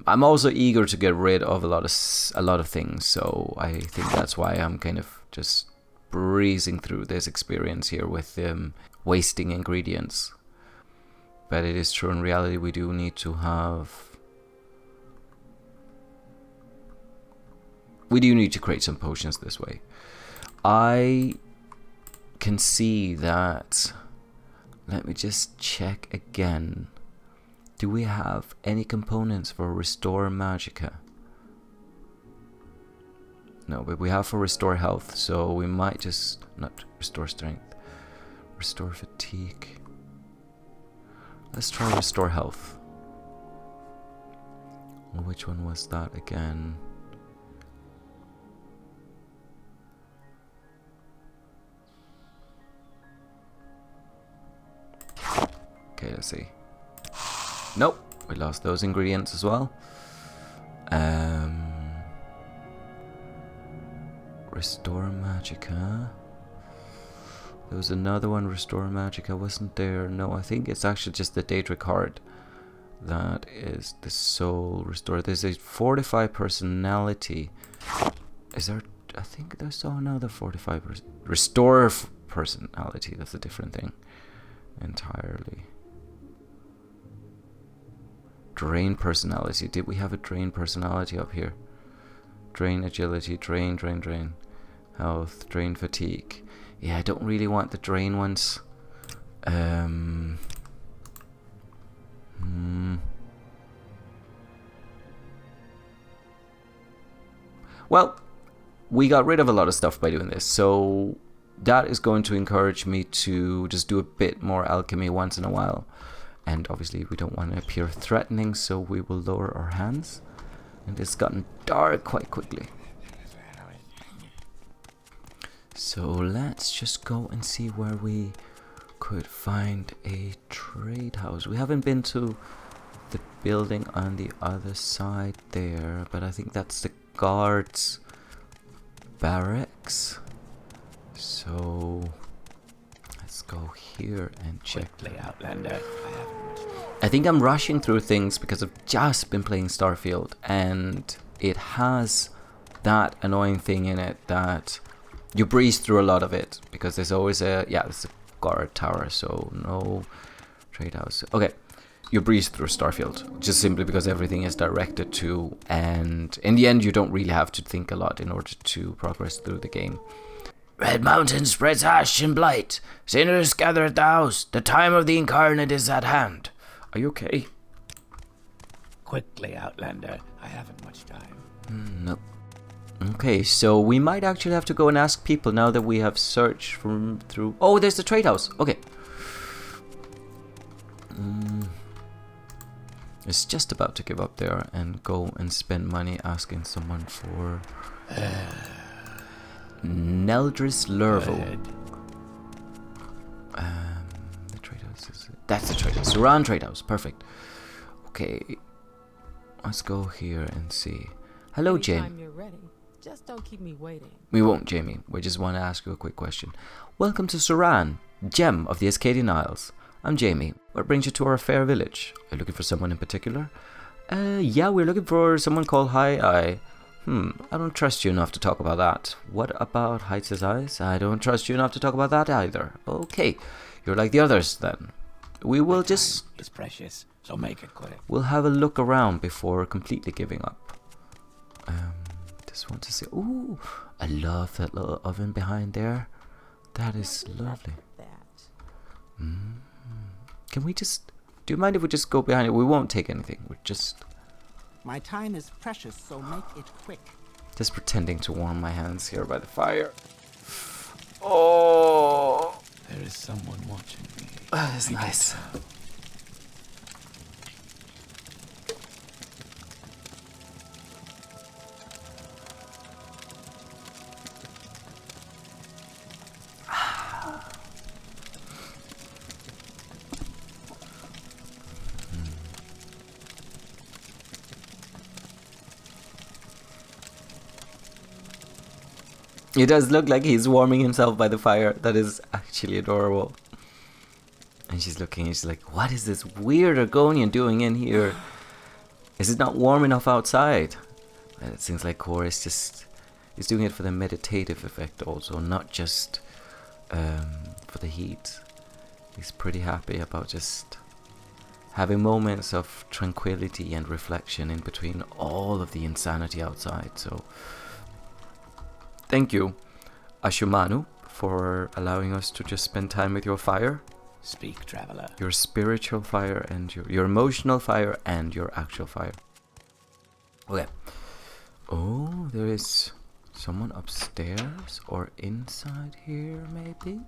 I'm also eager to get rid of a lot of things, so I think that's why I'm kind of just breezing through this experience here with wasting ingredients. But it is true, in reality we do need to create some potions this way. I can see that. Let me just check again. Do we have any components for restore magica? No, but we have for restore health, so we might just not restore strength. Restore fatigue. Let's try restore health. Which one was that again? Let's see. Nope, we lost those ingredients as well. Restore Magica. There was another one, Restore Magica, wasn't there? No, I think it's actually just the Daedric Heart. That is the soul restore. There's a fortify personality. Is there? I think there's another 45%. Restore personality. That's a different thing entirely. Drain personality. Did we have a drain personality up here? Drain agility. Drain. Health. Drain fatigue. Yeah, I don't really want the drain ones. Well, we got rid of a lot of stuff by doing this, so that is going to encourage me to just do a bit more alchemy once in a while. And obviously we don't want to appear threatening, so we will lower our hands. And it's gotten dark quite quickly. So let's just go and see where we could find a trade house. We haven't been to the building on the other side there, but I think that's the guards' barracks. So let's go here and check. Outlander. I think I'm rushing through things because I've just been playing Starfield, and it has that annoying thing in it that you breeze through a lot of it because there's always it's a guard tower, so no trade house. Okay, you breeze through Starfield just simply because everything is directed to, and in the end you don't really have to think a lot in order to progress through the game. Red Mountain spreads ash and blight. Sinners gather at the house. The time of the incarnate is at hand. Are you okay? Quickly, Outlander. I haven't much time. Nope. Okay, so we might actually have to go and ask people now that we have searched through... Oh, there's the trade house. Okay. It's just about to give up there and go and spend money asking someone for... Neldris Lervo. The trade house is... That's the trade house. Suran trade house. Perfect. Okay. Let's go here and see. Hello, Jamie. You're ready. Just don't keep me waiting. We won't, Jamie. We just want to ask you a quick question. Welcome to Suran, gem of the Ascadian Isles. I'm Jamie. What brings you to our fair village? Are you looking for someone in particular? Yeah, we're looking for someone called High Eye. I don't trust you enough to talk about that. What about Heights' Eyes? I don't trust you enough to talk about that either. Okay, you're like the others then. We will just... It's precious, so make it quick. We'll have a look around before completely giving up. Just want to see... Ooh, I love that little oven behind there. That is lovely. Can we just... Do you mind if we just go behind it? We won't take anything. We're just... My time is precious, so make it quick. Just pretending to warm my hands here by the fire. Oh! There is someone watching me. That's nice. It does look like he's warming himself by the fire. That is actually adorable. And she's looking and she's like, what is this weird Argonian doing in here? Is it not warm enough outside? And it seems like Cor is just... He's doing it for the meditative effect also, not just for the heat. He's pretty happy about just having moments of tranquility and reflection in between all of the insanity outside. So... Thank you, Ashumanu, for allowing us to just spend time with your fire. Speak, traveler. Your spiritual fire and your emotional fire and your actual fire. Okay. Oh, there is someone upstairs or inside here, maybe?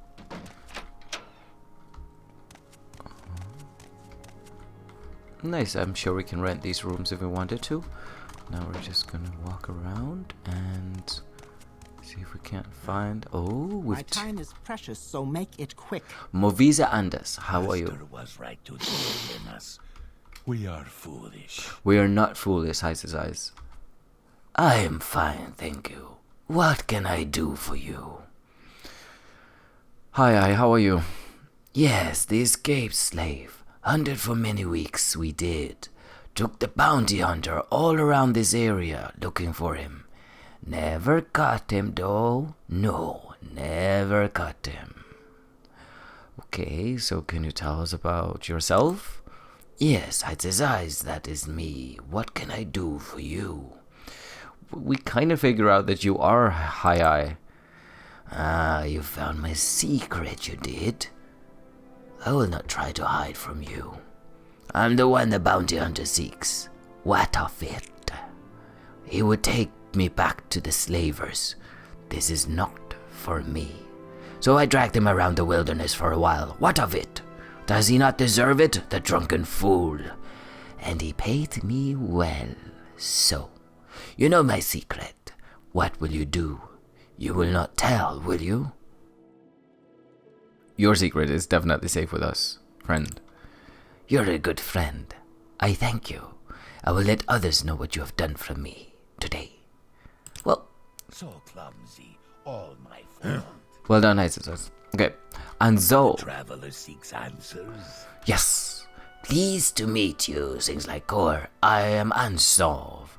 Nice, I'm sure we can rent these rooms if we wanted to. Now we're just gonna walk around and... See if we can't find. Oh, My we've. time is precious, so make it quick. Movisa Andes, how are you? Master was right to discipline us. We are foolish. We are not foolish, hides his eyes. I am fine, thank you. What can I do for you? Hi, how are you? Yes, the escaped slave. Hunted for many weeks, we did. Took the bounty hunter all around this area looking for him. Never caught him, though. No, never caught him. Okay, so can you tell us about yourself? Yes, hides his eyes, that is me. What can I do for you? We kind of figure out that you are High. Ah, you found my secret, you did? I will not try to hide from you. I'm the one the bounty hunter seeks. What of it? He would take me back to the slavers. This is not for me. So I dragged him around the wilderness for a while. What of it? Does he not deserve it, the drunken fool? And he paid me well. So, you know my secret. What will you do? You will not tell, will you? Your secret is definitely safe with us, friend. You're a good friend. I thank you. I will let others know what you have done for me today. Well, So clumsy, all my fault. Well done, Isis. Okay, and so Traveler seeks answers. yes, pleased to meet you, things like Cor. I am Ansolve.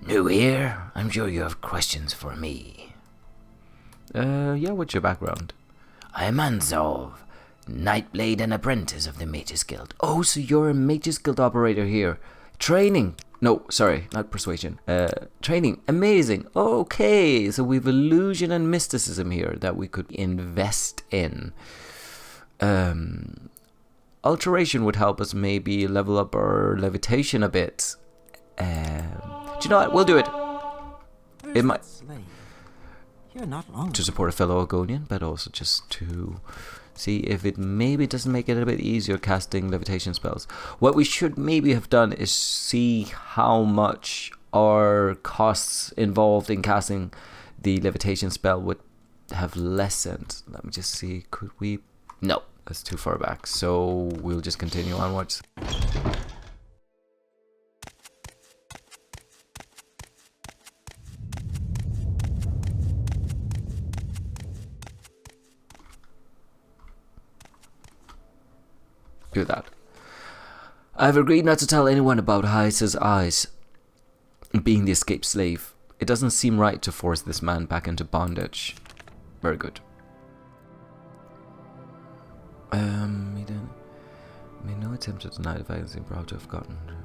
New here? I'm sure you have questions for me. yeah. What's your background? I am Ansolve, Nightblade and apprentice of the Mages Guild. Oh, so you're a Mages Guild operator here. Training. No, sorry, not persuasion. Training. Amazing. Okay, so we've illusion and mysticism here that we could invest in. Alteration would help us maybe level up our levitation a bit. Do you know what? We'll do it. Where's It might that slave? Here not long to ago. support a fellow Argonian, but also just to see if it maybe doesn't make it a bit easier casting levitation spells. What we should maybe have done is see how much our costs involved in casting the levitation spell would have lessened. Let me just see, could we? No, that's too far back, so we'll just continue onwards. Do that. I've agreed not to tell anyone about Hice's eyes being the escaped slave. It doesn't seem right to force this man back into bondage. Very good. He then made no attempt to deny the violence he brought to have gotten to me.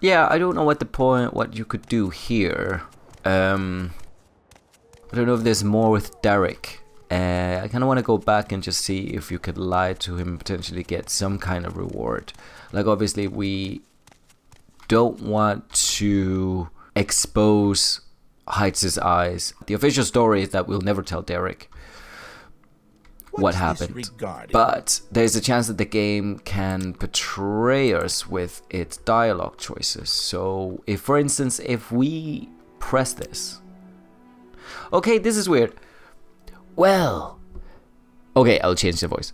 Yeah, I don't know what you could do here. I don't know if there's more with Derek. I kind of want to go back and just see if you could lie to him and potentially get some kind of reward. Like, obviously, we don't want to expose Heitz's eyes. The official story is that we'll never tell Derek what happened, but there's a chance that the game can betray us with its dialogue choices. So if, for instance, if we press this, okay, this is weird. Well, okay, I'll change the voice.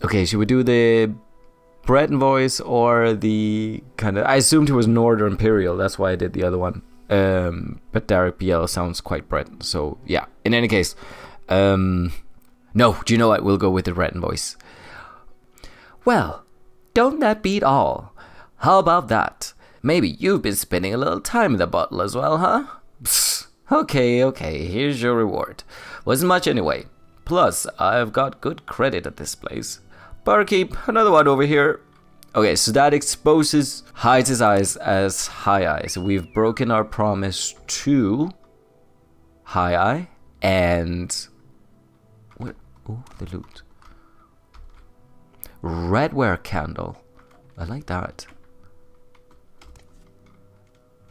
Okay, should we do the Breton voice or the kind of, I assumed it was Northern Imperial, that's why I did the other one. But Derek BL sounds quite Breton, so yeah. In any case, no, do you know what? We'll go with the Breton voice. Well, don't that beat all? How about that? Maybe you've been spending a little time in the bottle as well, huh? Psst. Okay, here's your reward. Wasn't much anyway. Plus, I've got good credit at this place. Barkeep, another one over here. Okay, so that exposes hides his eyes as High Eye. So we've broken our promise to High Eye and... what? Oh, the loot. Redware candle. I like that.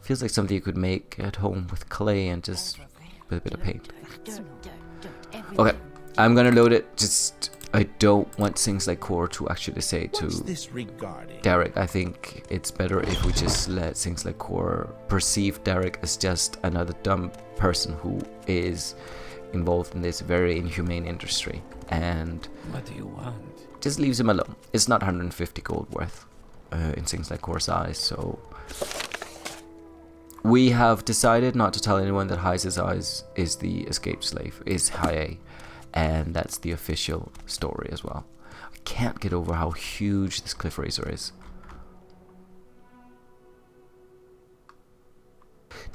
Feels like something you could make at home with clay and just with a bit of paint. Dirt, dirt, dirt. Okay, I'm gonna load it. Just I don't want things like Cor to actually say to What's this regarding? Derek. I think it's better if we just let things like Cor perceive Derek as just another dumb person who is involved in this very inhumane industry, and What do you want? just leaves him alone. It's not 150 gold worth in things like Cor's eyes, so we have decided not to tell anyone that High's eyes is the escaped slave, is High, and that's the official story as well. I can't get over how huge this cliff razor is.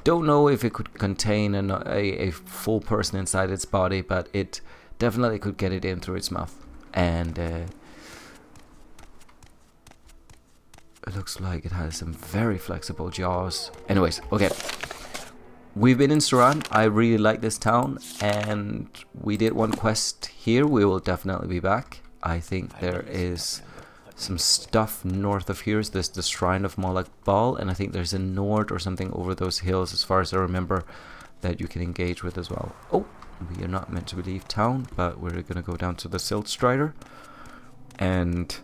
Don't know if it could contain a full person inside its body, but it definitely could get it in through its mouth. And it looks like it has some very flexible jaws. Anyways, okay. We've been in Suran. I really like this town, and we did one quest here. We will definitely be back. I think there is some stuff north of here. There's the Shrine of Moloch Baal, and I think there's a Nord or something over those hills, as far as I remember, that you can engage with as well. Oh, we are not meant to leave town, but we're going to go down to the Silt Strider and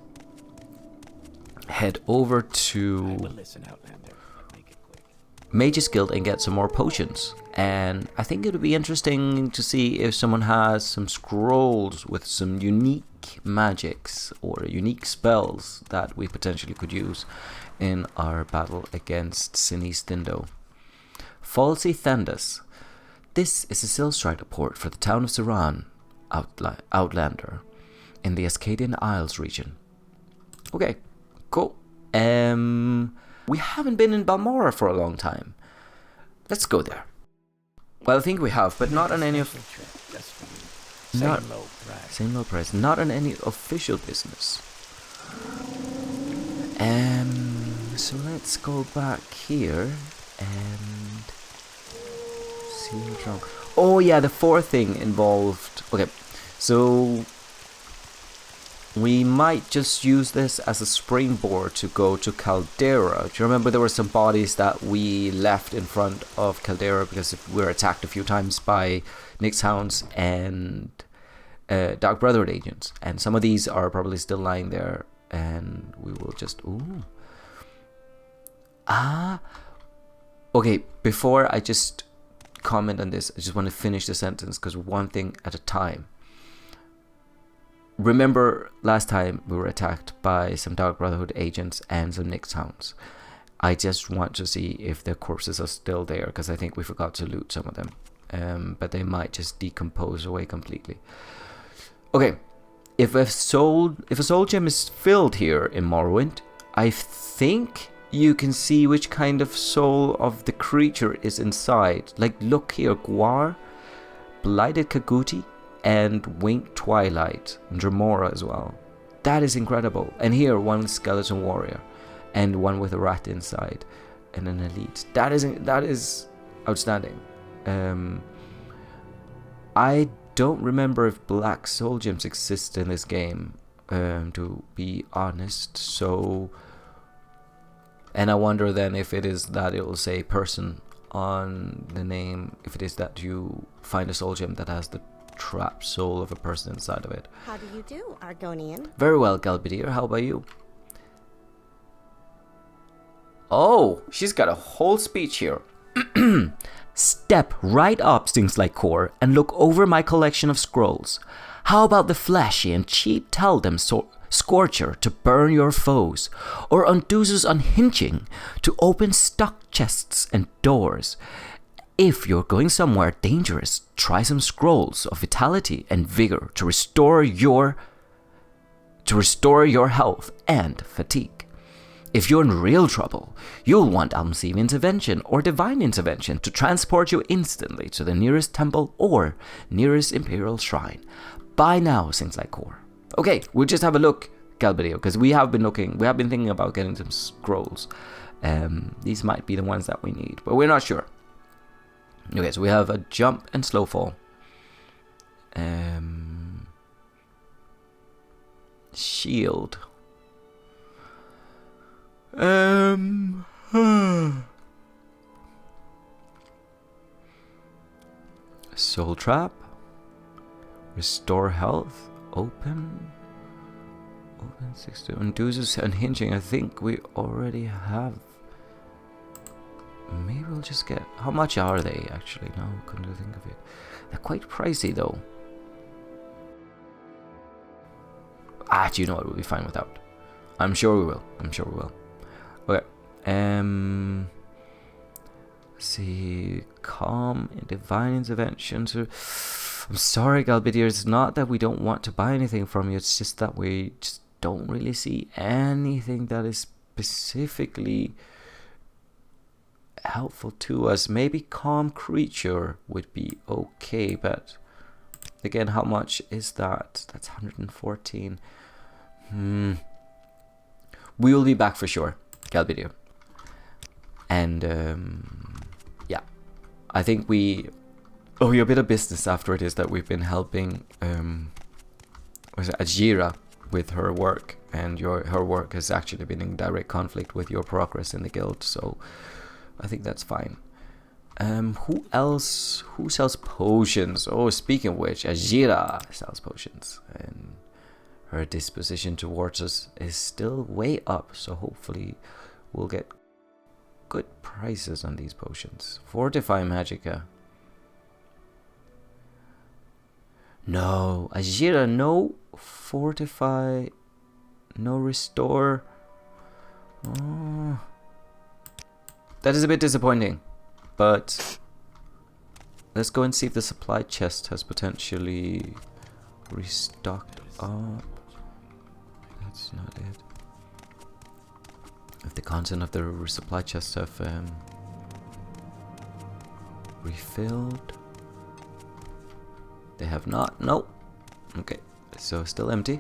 head over to Listen, Outlander. Make it quick. Mage's Guild and get some more potions. And I think it would be interesting to see if someone has some scrolls with some unique magics or unique spells that we potentially could use in our battle against Sinis Dindo. Falsy Thandus. This is a Silstrider port for the town of Suran, Outlander, in the Ascadian Isles region. Okay, cool. We haven't been in Balmora for a long time. Let's go there. Well, I think we have, but not on any of... Just for you. Not- Same low price. Same low price. Not on any official business. So let's go back here and see what's wrong. Oh yeah, the fourth thing involved. Okay, so we might just use this as a springboard to go to Caldera. Do you remember there were some bodies that we left in front of Caldera because we were attacked a few times by Nyx Hounds and Dark Brotherhood agents, and some of these are probably still lying there, and we will just okay, before I just comment on this, I just want to finish the sentence, because one thing at a time. Remember last time we were attacked by some Dark Brotherhood agents and some Nyx Hounds. I just want to see if their corpses are still there, because I think we forgot to loot some of them, but they might just decompose away completely. Okay, if a soul gem is filled here in Morrowind, I think you can see which kind of soul of the creature is inside. Like, look here, Gwar, Blighted Kaguti, and Winged Twilight, and Dremora as well. That is incredible. And here, one skeleton warrior, and one with a rat inside, and an elite. That is outstanding. I don't remember if black soul gems exist in this game, to be honest. So, and I wonder then if it is that it will say person on the name, if it is that you find a soul gem that has the trapped soul of a person inside of it. How do you do, Argonian? Very well, Galbadir. How about you? Oh, she's got a whole speech here. Step right up, things like Cor, and look over my collection of scrolls. How about the flashy and cheap tell them Scorcher to burn your foes, or Unduzu's Unhinging to open stock chests and doors? If you're going somewhere dangerous, try some scrolls of vitality and vigor to restore your health and fatigue. If you're in real trouble, you'll want Almseem Intervention or Divine Intervention to transport you instantly to the nearest temple or nearest Imperial Shrine. Buy now, things like Cor. Okay, we'll just have a look, Galbadio, because we have been thinking about getting some scrolls. These might be the ones that we need, but we're not sure. Okay, so we have a jump and slow fall. Shield. Soul Trap. Restore health. Open 60. Induces unhinging. I think we already have. Maybe we'll just get. How much are they actually? No, couldn't think of it. They're quite pricey though. Do you know what? We'll be fine without. I'm sure we will. Okay. Let's see. Calm and divine intervention. So, I'm sorry, Galbidier. It's not that we don't want to buy anything from you. It's just that we just don't really see anything that is specifically helpful to us. Maybe calm creature would be okay, but again, how much is that? That's 114. We will be back for sure, Galbidier. And yeah, I think we owe you a bit of business after it is that we've been helping Ajira with her work, and her work has actually been in direct conflict with your progress in the guild, so I think that's fine. Who else? Who sells potions? Oh, speaking of which, Ajira sells potions, and her disposition towards us is still way up, so hopefully we'll get good prices on these potions. Fortify Magica. No, Ajira, no fortify, no restore. Oh, that is a bit disappointing, but let's go and see if the supply chest has potentially restocked up. That's not it. If the content of the supply chests have refilled. They have not. No. Okay. So still empty.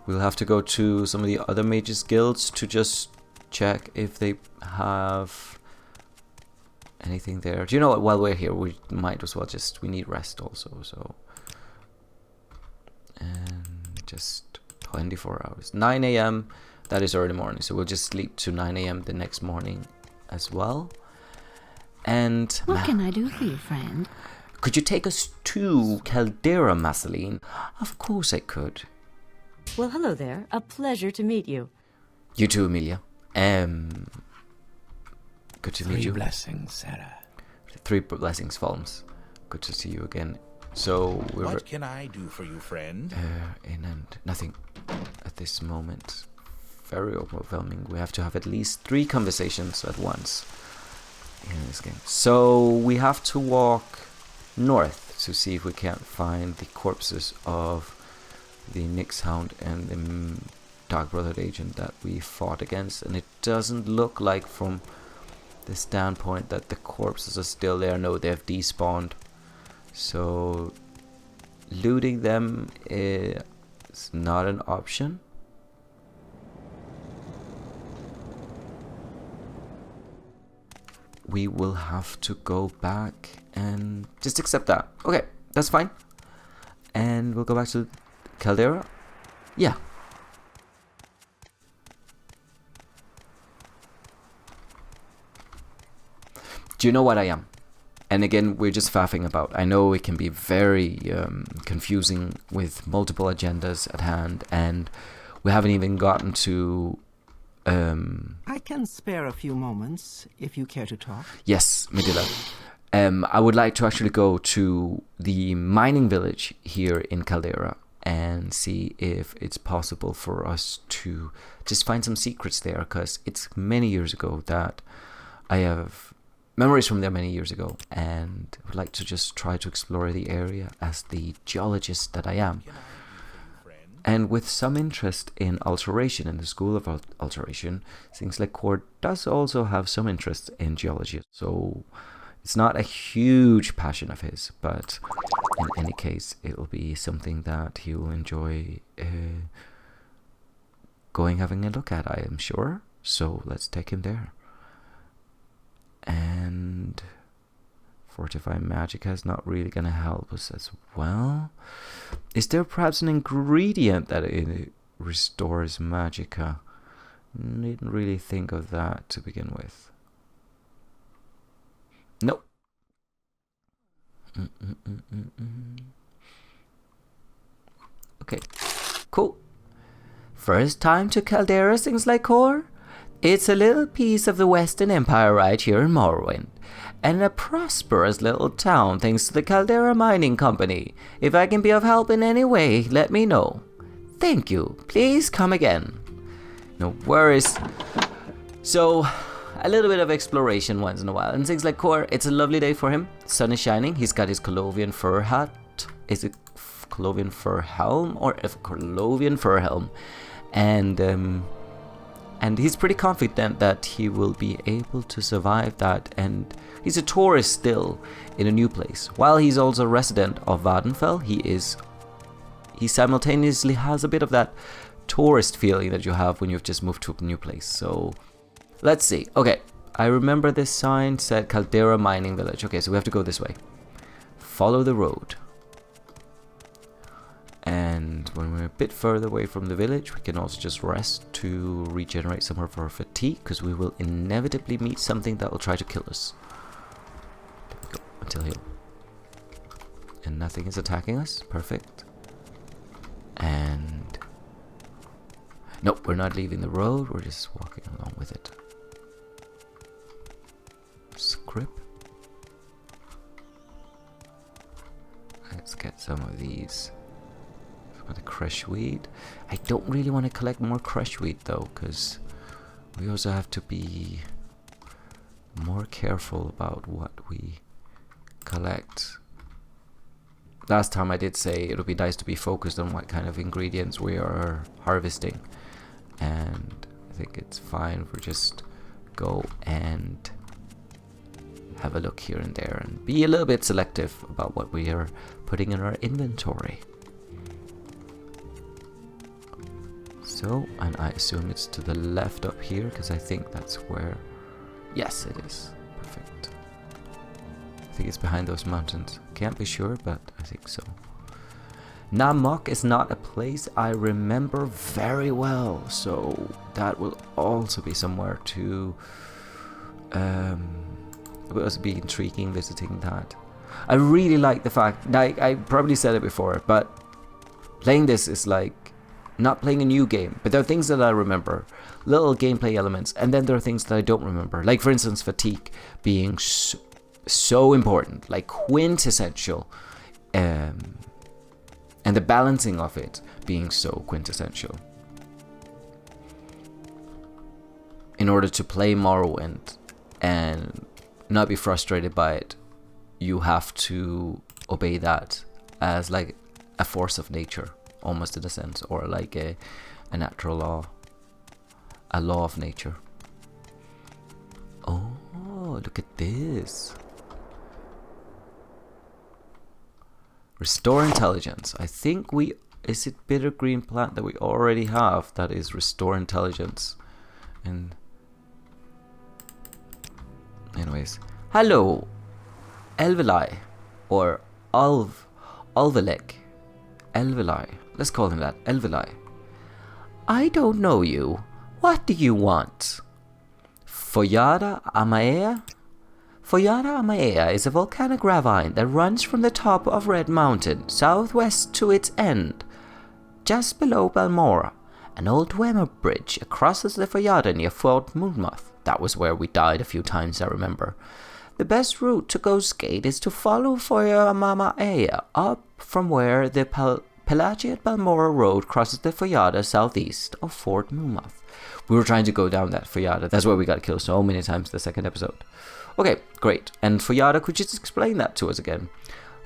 We'll have to go to some of the other mages guilds to just check if they have anything there. Do you know what? While we're here, we might as well just. We need rest also. So. And just 24 hours. 9 a.m. That is early morning. So we'll just sleep to 9 a.m. the next morning as well. And. What can I do for you, friend? Could you take us to Caldera, Masseline? Of course I could. Well, hello there. A pleasure to meet you. You too, Amelia. Good to meet you. 3 blessings, Sarah. 3 blessings, Falms. Good to see you again. So we're. What can I do for you, friend? And nothing at this moment. Very overwhelming. We have to have at least 3 conversations at once in this game. So we have to walk north to see if we can't find the corpses of the Nyx Hound and the Dark Brotherhood agent that we fought against, and it doesn't look like from the standpoint that the corpses are still there. No, they have despawned, so looting them is not an option. We will have to go back and just accept that. Okay, that's fine. And we'll go back to Caldera. Yeah. Do you know what I am? And again, we're just faffing about. I know it can be very confusing with multiple agendas at hand, and we haven't even gotten to... I can spare a few moments if you care to talk. Yes, Medilla. I would like to actually go to the mining village here in Caldera and see if it's possible for us to just find some secrets there, because it's many years ago that I have memories from there many years ago, and I would like to just try to explore the area as the geologist that I am. And with some interest in alteration, in the school of alteration, things like Cor does also have some interest in geology. So it's not a huge passion of his, but in any case, it will be something that he will enjoy having a look at, I am sure. So let's take him there. And Fortify Magic is not really going to help us as well. Is there perhaps an ingredient that it restores Magica? Didn't really think of that to begin with. Nope. First time to Caldera, things like Cor? It's a little piece of the Western Empire right here in Morrowind, and a prosperous little town thanks to the Caldera Mining Company. If I can be of help in any way, let me know. Thank you. Please come again. No worries. So, a little bit of exploration once in a while. And things like Cor, it's a lovely day for him. Sun is shining. He's got his Colovian fur hat. Is it Colovian fur helm or a Colovian fur helm? And he's pretty confident that he will be able to survive that. And he's a tourist still in a new place. While he's also a resident of Vardenfell, he simultaneously has a bit of that tourist feeling that you have when you've just moved to a new place. So let's see. Okay, I remember this sign said Caldera Mining Village. Okay, so we have to go this way. Follow the road. And when we're a bit further away from the village, we can also just rest to regenerate some of our fatigue, because we will inevitably meet something that will try to kill us. There we go, until here. And nothing is attacking us. Perfect. And nope, we're not leaving the road, we're just walking along with it. Script. Let's get some of these. The crush weed. I don't really want to collect more crush weed though, because we also have to be more careful about what we collect. Last time I did say it would be nice to be focused on what kind of ingredients we are harvesting, and I think it's fine if we just go and have a look here and there and be a little bit selective about what we are putting in our inventory. So, and I assume it's to the left up here, because I think that's where... Yes, it is. Perfect. I think it's behind those mountains. Can't be sure, but I think so. Namok is not a place I remember very well, so that will also be somewhere to... it will also be intriguing visiting that. I really like the fact... I probably said it before, but playing this is like not playing a new game, but there are things that I remember, little gameplay elements, and then there are things that I don't remember, like for instance fatigue being so important, like quintessential, and the balancing of it being so quintessential. In order to play Morrowind and not be frustrated by it, you have to obey that as like a force of nature, almost in a sense, or like a natural law, a law of nature. Oh, look at this. Restore intelligence. I think is it bitter green plant that we already have that is restore intelligence? And anyways, hello, Elvilai, or Alvelek. Elvilai. Let's call him that. Elvilai. I don't know you. What do you want? Foyada Amaea? Foyada Amaea is a volcanic ravine that runs from the top of Red Mountain, southwest to its end. Just below Balmora, an old Dwemer bridge crosses the Foyada near Fort Moonmouth. That was where we died a few times, I remember. The best route to Ghostgate is to follow Foyada Amaea up from where the Pelagiat Balmora Road crosses the Foyada southeast of Fort Moonmouth. We were trying to go down that Foyada. That's where we got killed so many times in the second episode. Okay, great. And Foyada, could you just explain that to us again?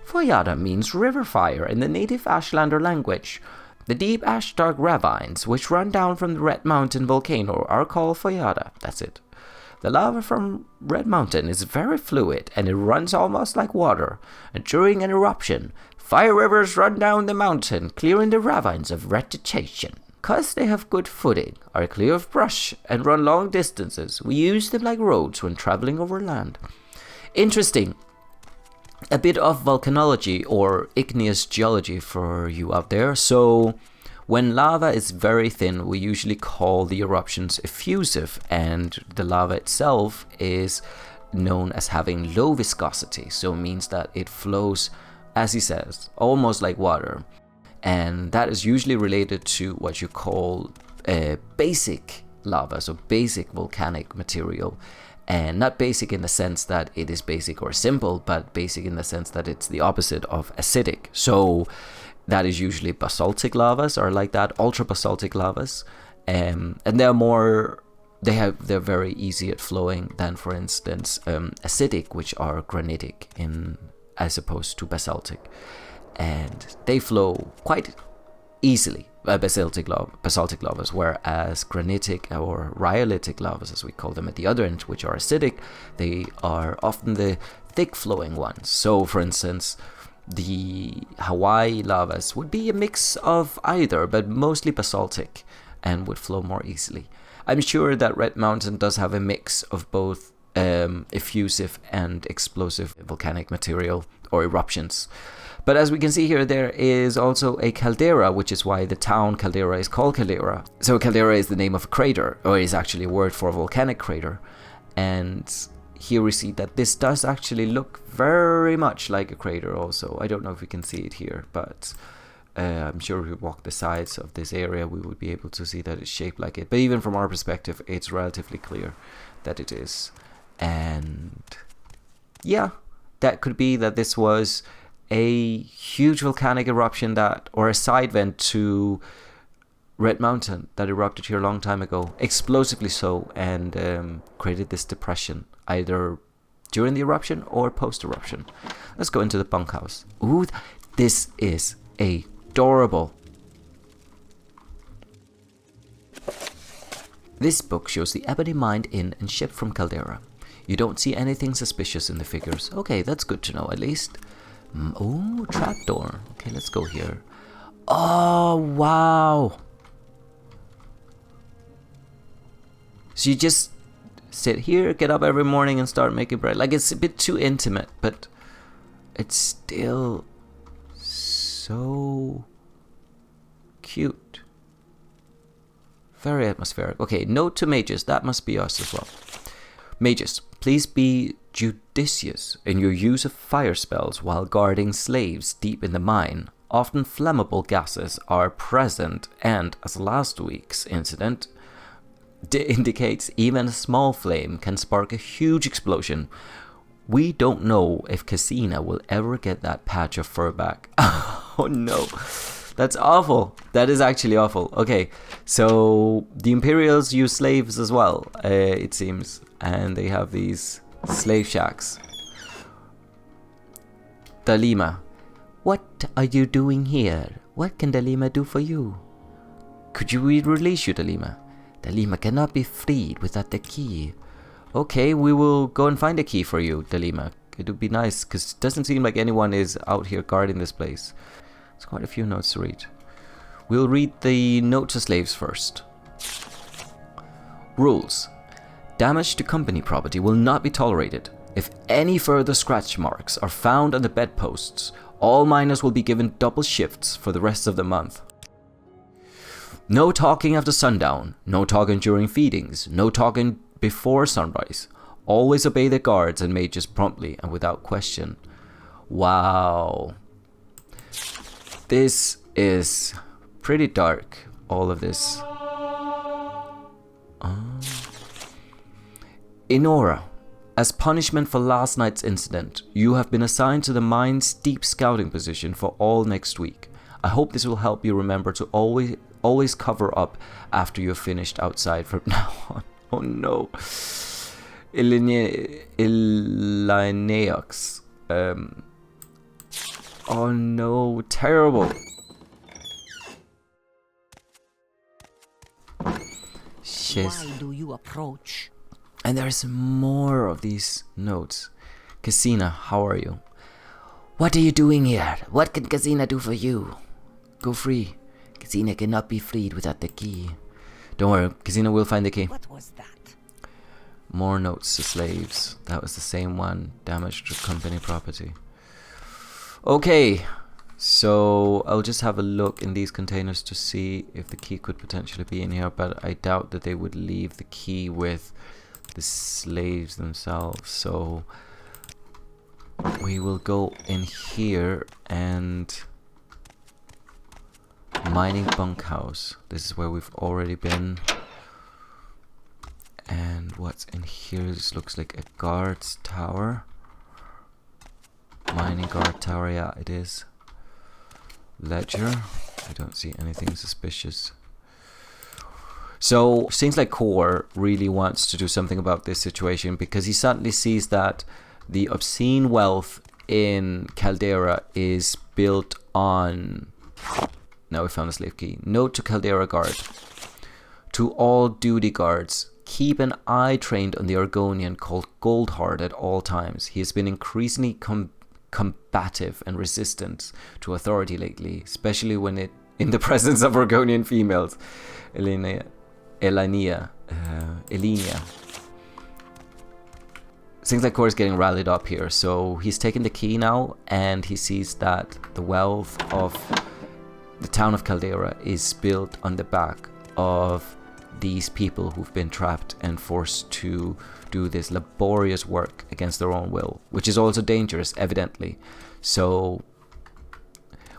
Foyada means river fire in the native Ashlander language. The deep ash-dark ravines which run down from the Red Mountain volcano are called Foyada. That's it. The lava from Red Mountain is very fluid and it runs almost like water. And during an eruption, fire rivers run down the mountain, clearing the ravines of vegetation. Because they have good footing, are clear of brush, and run long distances, we use them like roads when traveling over land. Interesting. A bit of volcanology or igneous geology for you out there. So, when lava is very thin, we usually call the eruptions effusive, and the lava itself is known as having low viscosity. So it means that it flows, as he says, almost like water. And that is usually related to what you call basic lava, so basic volcanic material. And not basic in the sense that it is basic or simple, but basic in the sense that it's the opposite of acidic. So that is usually basaltic lavas, or like that, ultra basaltic lavas. And they're very easy at flowing than, for instance, acidic, which are granitic as opposed to basaltic. And they flow quite easily, basaltic lavas, whereas granitic or rhyolitic lavas, as we call them at the other end, which are acidic, they are often the thick flowing ones. So for instance, the Hawaii lavas would be a mix of either, but mostly basaltic and would flow more easily. I'm sure that Red Mountain does have a mix of both effusive and explosive volcanic material or eruptions. But as we can see here, there is also a caldera, which is why the town Caldera is called Caldera. So caldera is the name of a crater, or is actually a word for a volcanic crater. And here we see that this does actually look very much like a crater also. I don't know if we can see it here, but I'm sure if we walk the sides of this area, we would be able to see that it's shaped like it. But even from our perspective, it's relatively clear that it is. And yeah, that could be that this was a huge volcanic eruption or a side vent to Red Mountain that erupted here a long time ago, explosively so, and created this depression either during the eruption or post-eruption. Let's go into the bunkhouse. Ooh, this is adorable. This book shows the Ebony Mined Inn and ship from Caldera. You don't see anything suspicious in the figures. Okay, that's good to know at least. Oh, trapdoor. Okay, let's go here. Oh, wow. So you just sit here, get up every morning and start making bread. Like, it's a bit too intimate, but it's still so cute. Very atmospheric. Okay, note to mages. That must be us as well. Mages, please be judicious in your use of fire spells while guarding slaves deep in the mine. Often flammable gases are present, and as last week's incident indicates, even a small flame can spark a huge explosion. We don't know if Casina will ever get that patch of fur back. Oh no, that's awful. That is actually awful. Okay, so the Imperials use slaves as well, it seems, and they have these slave shacks. Dalima, what are you doing here? What can Dalima do for you? Could we release you, Dalima? Dalima cannot be freed without the key. Okay, we will go and find a key for you, Dalima. It would be nice, because it doesn't seem like anyone is out here guarding this place. There's quite a few notes to read. We'll read the note to slaves first. Rules. Damage to company property will not be tolerated. If any further scratch marks are found on the bedposts, all miners will be given double shifts for the rest of the month. No talking after sundown, no talking during feedings, no talking before sunrise. Always obey the guards and mages promptly and without question. Wow. This is pretty dark, all of this. Inora, as punishment for last night's incident, you have been assigned to the mine's deep scouting position for all next week. I hope this will help you remember to always cover up after you're finished outside from now on. Oh no. Ilineox. Oh no, terrible. Shiz. Why do you approach? And there's more of these notes. Casina, how are you? What are you doing here? What can Casina do for you? Go free. Casina cannot be freed without the key. Don't worry, Casina will find the key. What was that? More notes to slaves. That was the same one. Damage to company property. Okay, so I'll just have a look in these containers to see if the key could potentially be in here, but I doubt that they would leave the key with the slaves themselves. So we will go in here and Mining bunkhouse. This is where we've already been. And what's in here? This looks like a guard's tower. Mining guard tower, yeah, it is. Ledger. I don't see anything suspicious. So, seems like Cor really wants to do something about this situation because he suddenly sees that the obscene wealth in Caldera is built on... Now we found a slave key. Note to Caldera guard. To all duty guards, keep an eye trained on the Argonian called Goldheart at all times. He has been increasingly combative and resistant to authority lately, especially when in the presence of Argonian females. Elenia. Seems like Cor is getting rallied up here, so he's taken the key now, and he sees that the wealth of the town of Caldera is built on the back of these people who've been trapped and forced to do this laborious work against their own will, which is also dangerous, evidently. So,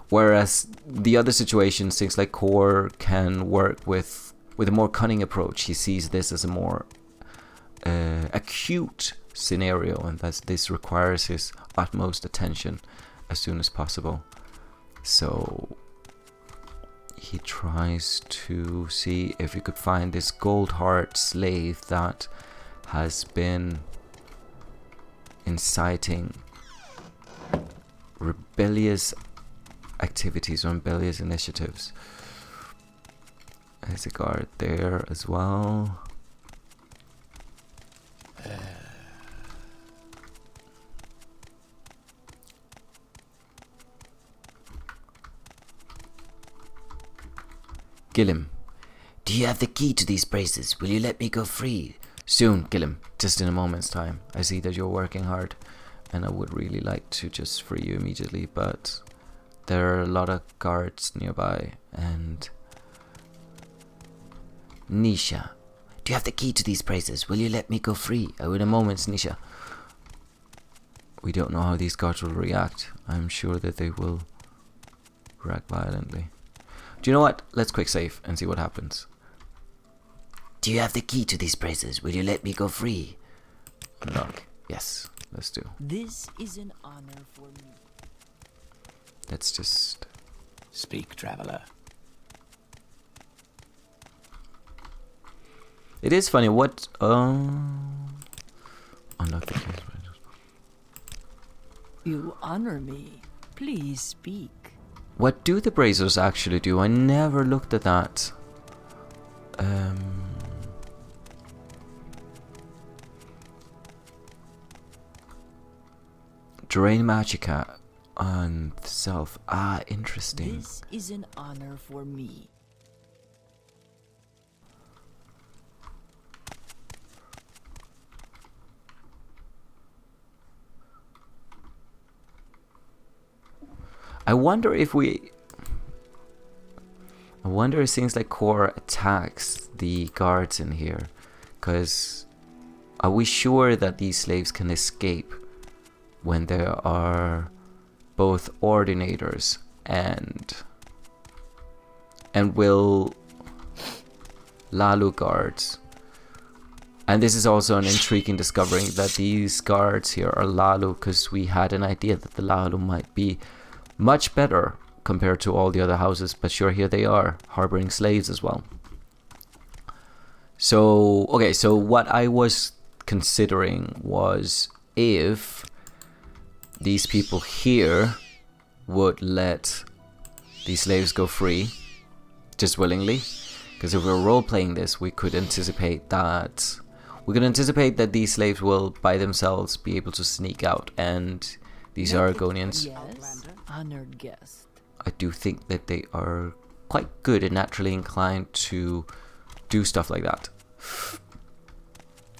whereas the other situation seems like Cor can work with a more cunning approach, he sees this as a more acute scenario, and that this requires his utmost attention as soon as possible. So he tries to see if he could find this Goldheart slave that has been inciting rebellious activities or rebellious initiatives. There's a guard there as well. Gillim, Do you have the key to these braces? Will you let me go free? soon, Gillim, just in a moment's time. I see that you're working hard, and I would really like to just free you immediately, but there are a lot of guards nearby, and... Nisha, do you have the key to these braces? Will you let me go free? Oh, in a moment, Nisha. We don't know how these guards will react. I'm sure that they will react violently. Do you know what? Let's quick save and see what happens. Do you have the key to these braces? Will you let me go free? Unlock. Yes, let's do. This is an honor for me. Let's just... Speak, traveler. It is funny, what... Unlock the keys. You honor me. Please speak. What do the bracers actually do? I never looked at that. Drain Magica on self. Ah, interesting. This is an honor for me. I wonder if it seems like Cor attacks the guards in here. Because are we sure that these slaves can escape when there are both ordinators and will Lalu guards? And this is also an intriguing discovery that these guards here are Lalu, because we had an idea that the Lalu might be much better compared to all the other houses, but sure, here they are, harboring slaves as well. So, okay, so what I was considering was if these people here would let these slaves go free, just willingly, because if we're role-playing this, we could anticipate that these slaves will by themselves be able to sneak out, and these Argonians, Yes, honored guest. I do think that they are quite good and naturally inclined to do stuff like that.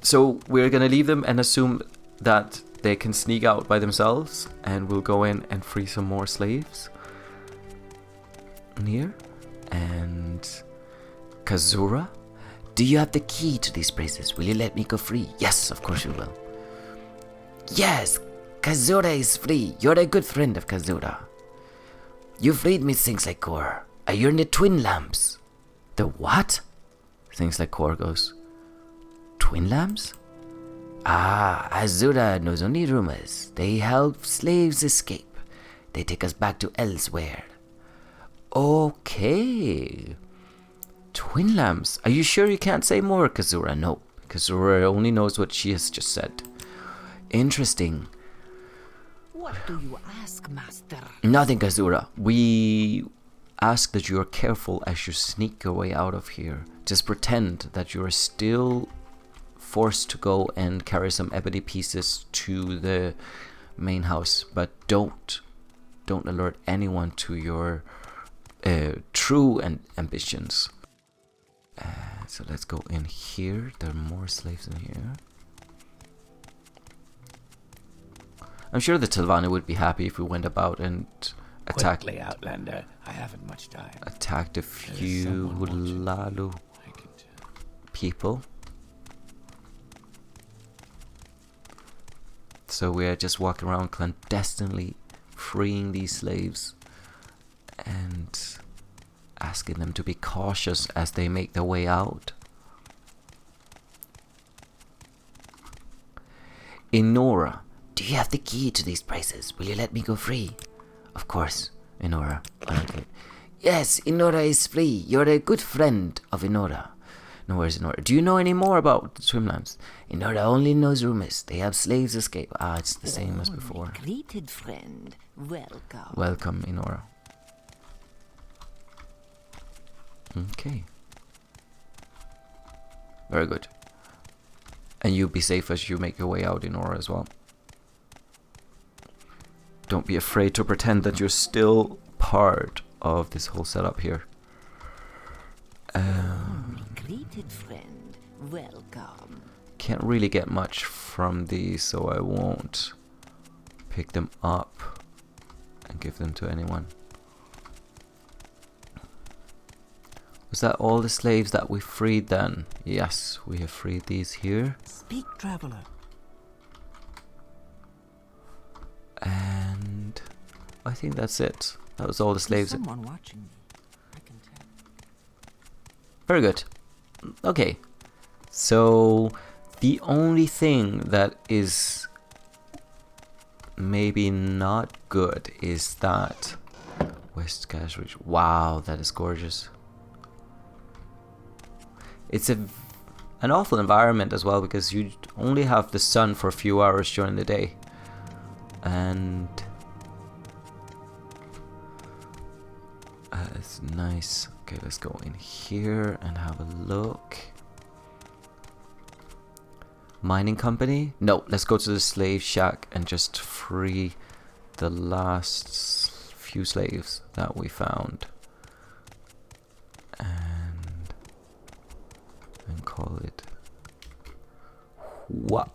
So we're gonna leave them and assume that they can sneak out by themselves, and we'll go in and free some more slaves. Here. And Kazura? Do you have the key to these braces? Will you let me go free? Yes, of course you will. Yes, Kazura is free. You're a good friend of Kazura. You freed me, things like Cor. You're in the twin lamps. The what? Things like Cor goes. Twin lamps? Azura knows only rumors. They help slaves escape. They take us back to elsewhere. Okay. Twin lamps. Are you sure you can't say more, Kazura? No, Kazura only knows what she has just said. Interesting. What do you ask, Master? Nothing, Kazura. We ask that you are careful as you sneak your way out of here. Just pretend that you are still forced to go and carry some ebony pieces to the main house, but don't alert anyone to your true ambitions. So let's go in here. There are more slaves in here. I'm sure the Telvanni would be happy if we went about and attacked. Quickly, Outlander. I haven't much time. Attacked a few Lalu people. So we are just walking around clandestinely, freeing these slaves and asking them to be cautious as they make their way out. Inora, Do you have the key to these places? Will you let me go free? of course, Inora. Okay. Yes, Inora is free. You're a good friend of Inora. No worries, Inora. Do you know any more about the swim lamps? Inora only knows rumors. They have slaves escape. It's the same as before. Greeted friend, welcome. Welcome, Inora. Okay. Very good. And you be safe as you make your way out, Inora, as well. Don't be afraid to pretend that you're still part of this whole setup here. Greeted friend, welcome. Can't really get much from these, so I won't pick them up and give them to anyone. Was that all the slaves that we freed then? Yes, we have freed these here. Speak, traveler. And I think that's it. That was all the slaves. There's someone watching me. I can tell. Very good. Okay. So the only thing that is maybe not good is that West Cash Ridge. Wow, that is gorgeous. It's an awful environment as well because you only have the sun for a few hours during the day. And it's nice. Okay, let's go in here and have a look. Mining company? No, let's go to the slave shack and just free the last few slaves that we found. And call it what?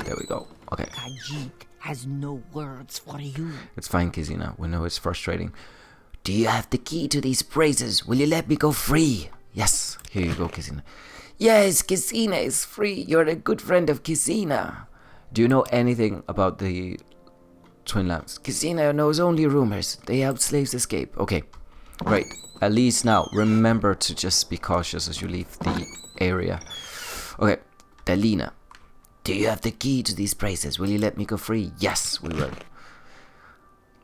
There we go. Okay. Khajiit has no words for you. It's fine, Kizina. We know it's frustrating. Do you have the key to these places? Will you let me go free? Yes. Here you go, Kizina. Yes, Kizina is free. You're a good friend of Kizina. Do you know anything about the twin lamps? Kizina knows only rumors. They help slaves escape. Okay. Great. At least now, remember to just be cautious as you leave the area. Okay. Dalina. Do you have the key to these places? Will you let me go free? Yes, we will.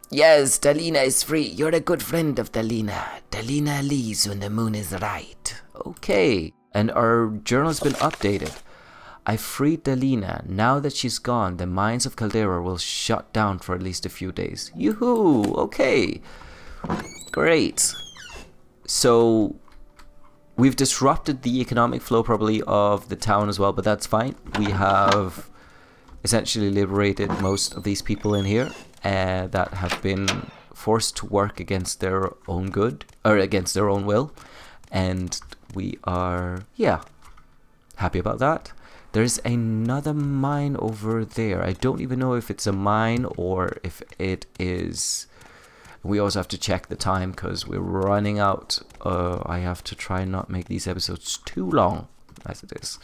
Yes, Dalina is free. You're a good friend of Dalina. Dalina leaves when the moon is right. Okay. And our journal's been updated. I freed Dalina. Now that she's gone, the mines of Caldera will shut down for at least a few days. Yoo-hoo! Okay. Great. So we've disrupted the economic flow probably of the town as well, but that's fine. We have essentially liberated most of these people in here that have been forced to work against their own good, or against their own will. And we are, happy about that. There's another mine over there. I don't even know if it's a mine or if it is... We also have to check the time because we're running out. I have to try and not make these episodes too long as it is.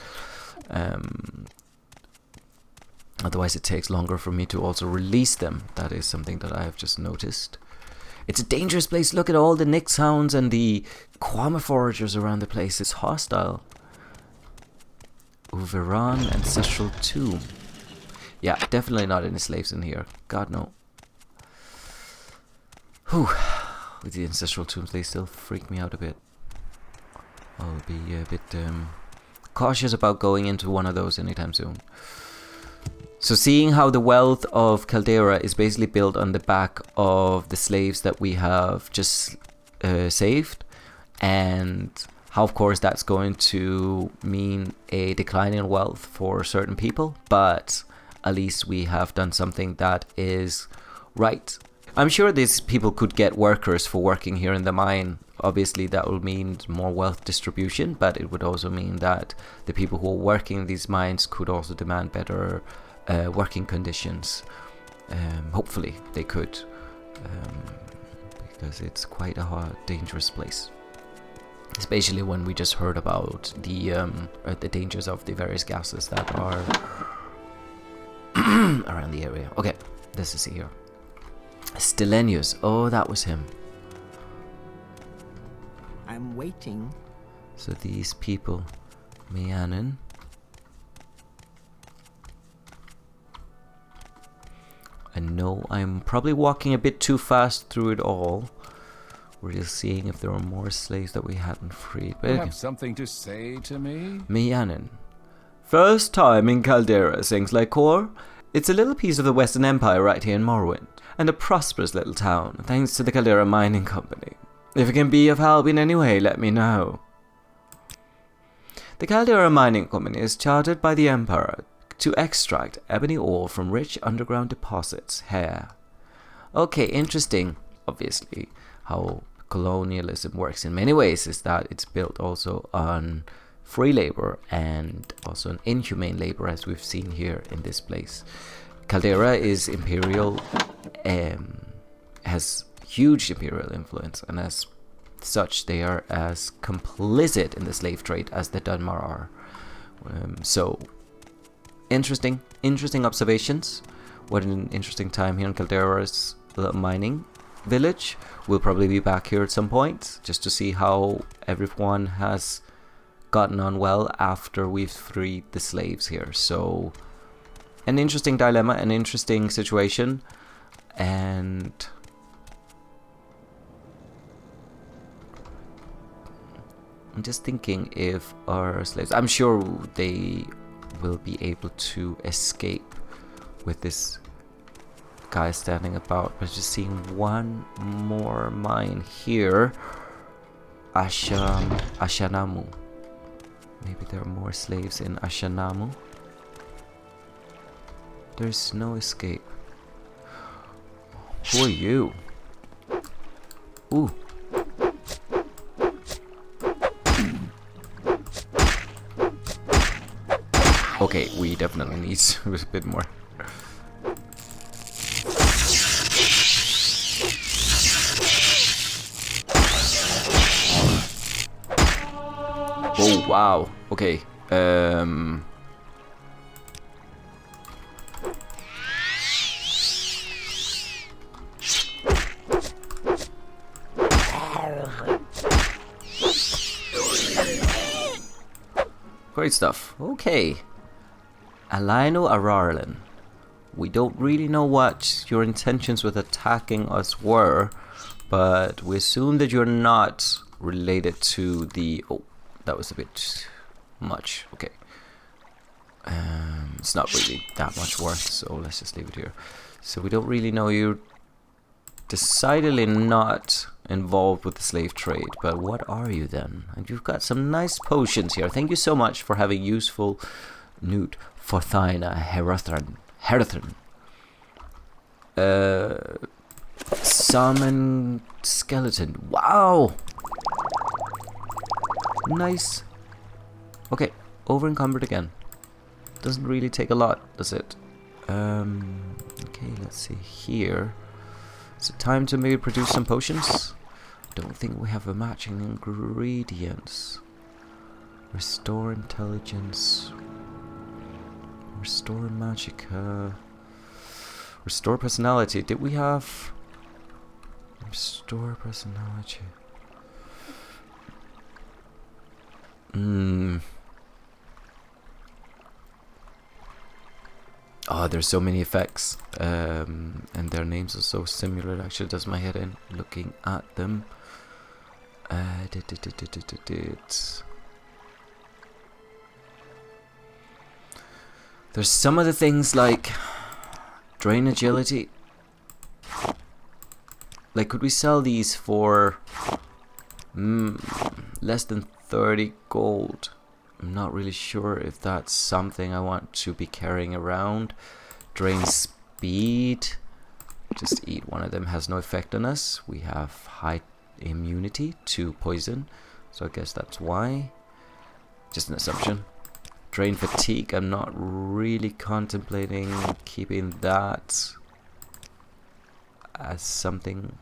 Otherwise it takes longer for me to also release them. That is something that I have just noticed. It's a dangerous place. Look at all the Nyx hounds and the Kwama foragers around the place. It's hostile. Uveron Ancestral Tomb. Yeah, definitely not any slaves in here. God, no. Whew. With the Ancestral Tombs, they still freak me out a bit. I'll be a bit cautious about going into one of those anytime soon. So seeing how the wealth of Caldera is basically built on the back of the slaves that we have just saved, and how of course that's going to mean a decline in wealth for certain people, but at least we have done something that is right. I'm sure these people could get workers for working here in the mine. Obviously that will mean more wealth distribution, but it would also mean that the people who are working in these mines could also demand better working conditions. Hopefully they could, because it's quite a hard, dangerous place, especially when we just heard about the dangers of the various gases that are around the area. Okay, this is here. Stelenius. Oh, that was him. I'm waiting. So these people, Mianin. I know I'm probably walking a bit too fast through it all. We're just seeing if there are more slaves that we hadn't freed. You have something to say to me? Mianin. First time in Caldera, sings like Cor. It's a little piece of the Western Empire right here in Morrowind, and a prosperous little town, thanks to the Caldera Mining Company. If it can be of help in any way, let me know. The Caldera Mining Company is chartered by the Emperor to extract ebony ore from rich underground deposits here. Okay, interesting. Obviously, how colonialism works in many ways is that it's built also on free labor and also on inhumane labor, as we've seen here in this place. Caldera is imperial, has huge imperial influence, and as such they are as complicit in the slave trade as the Dunmar are. So interesting observations. What an interesting time here in Caldera's little mining village. We'll probably be back here at some point just to see how everyone has gotten on well after we've freed the slaves here. So an interesting dilemma, an interesting situation, and I'm just thinking if our slaves, I'm sure they will be able to escape with this guy standing about. But just seeing one more mine here. Ashanamu. Maybe there are more slaves in Ashanamu. There's no escape. Who are you? Ooh. Okay, we definitely need a bit more. Oh wow. Okay. Great stuff. Okay. Alaino Ararlan. We don't really know what your intentions with attacking us were, but we assume that you're not related to the... Oh, that was a bit much. Okay. It's not really that much worth, so let's just leave it here. So we don't really know. You're decidedly not involved with the slave trade, but what are you then? And you've got some nice potions here. Thank you so much for having useful Newt Forthina Herathron. Salmon skeleton. Wow! Nice. Okay, over encumbered again. Doesn't really take a lot, does it? Okay, let's see here. Is it time to maybe produce some potions? Don't think we have a matching ingredients. Restore intelligence. Restore magic. Restore personality. Did we have Restore personality. Oh, there's so many effects, and their names are so similar. It actually does my head in looking at them. There's some of the things like drain agility. Like, could we sell these for less than 30 gold? I'm not really sure if that's something I want to be carrying around. Drain speed. Just eat one of them, has no effect on us. We have high immunity to poison, so I guess that's why. Just an assumption. Drain fatigue, I'm not really contemplating keeping that as something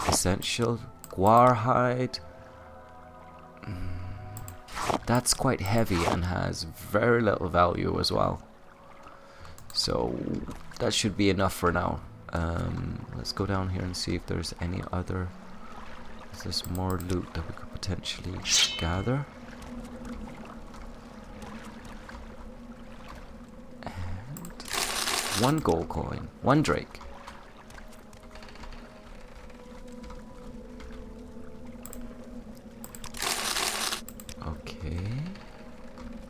essential. Guar hide. That's quite heavy and has very little value as well. So that should be enough for now. Let's go down here and see if there's any other... Is there more loot that we could potentially gather? And 1 gold coin, 1 drake. Okay,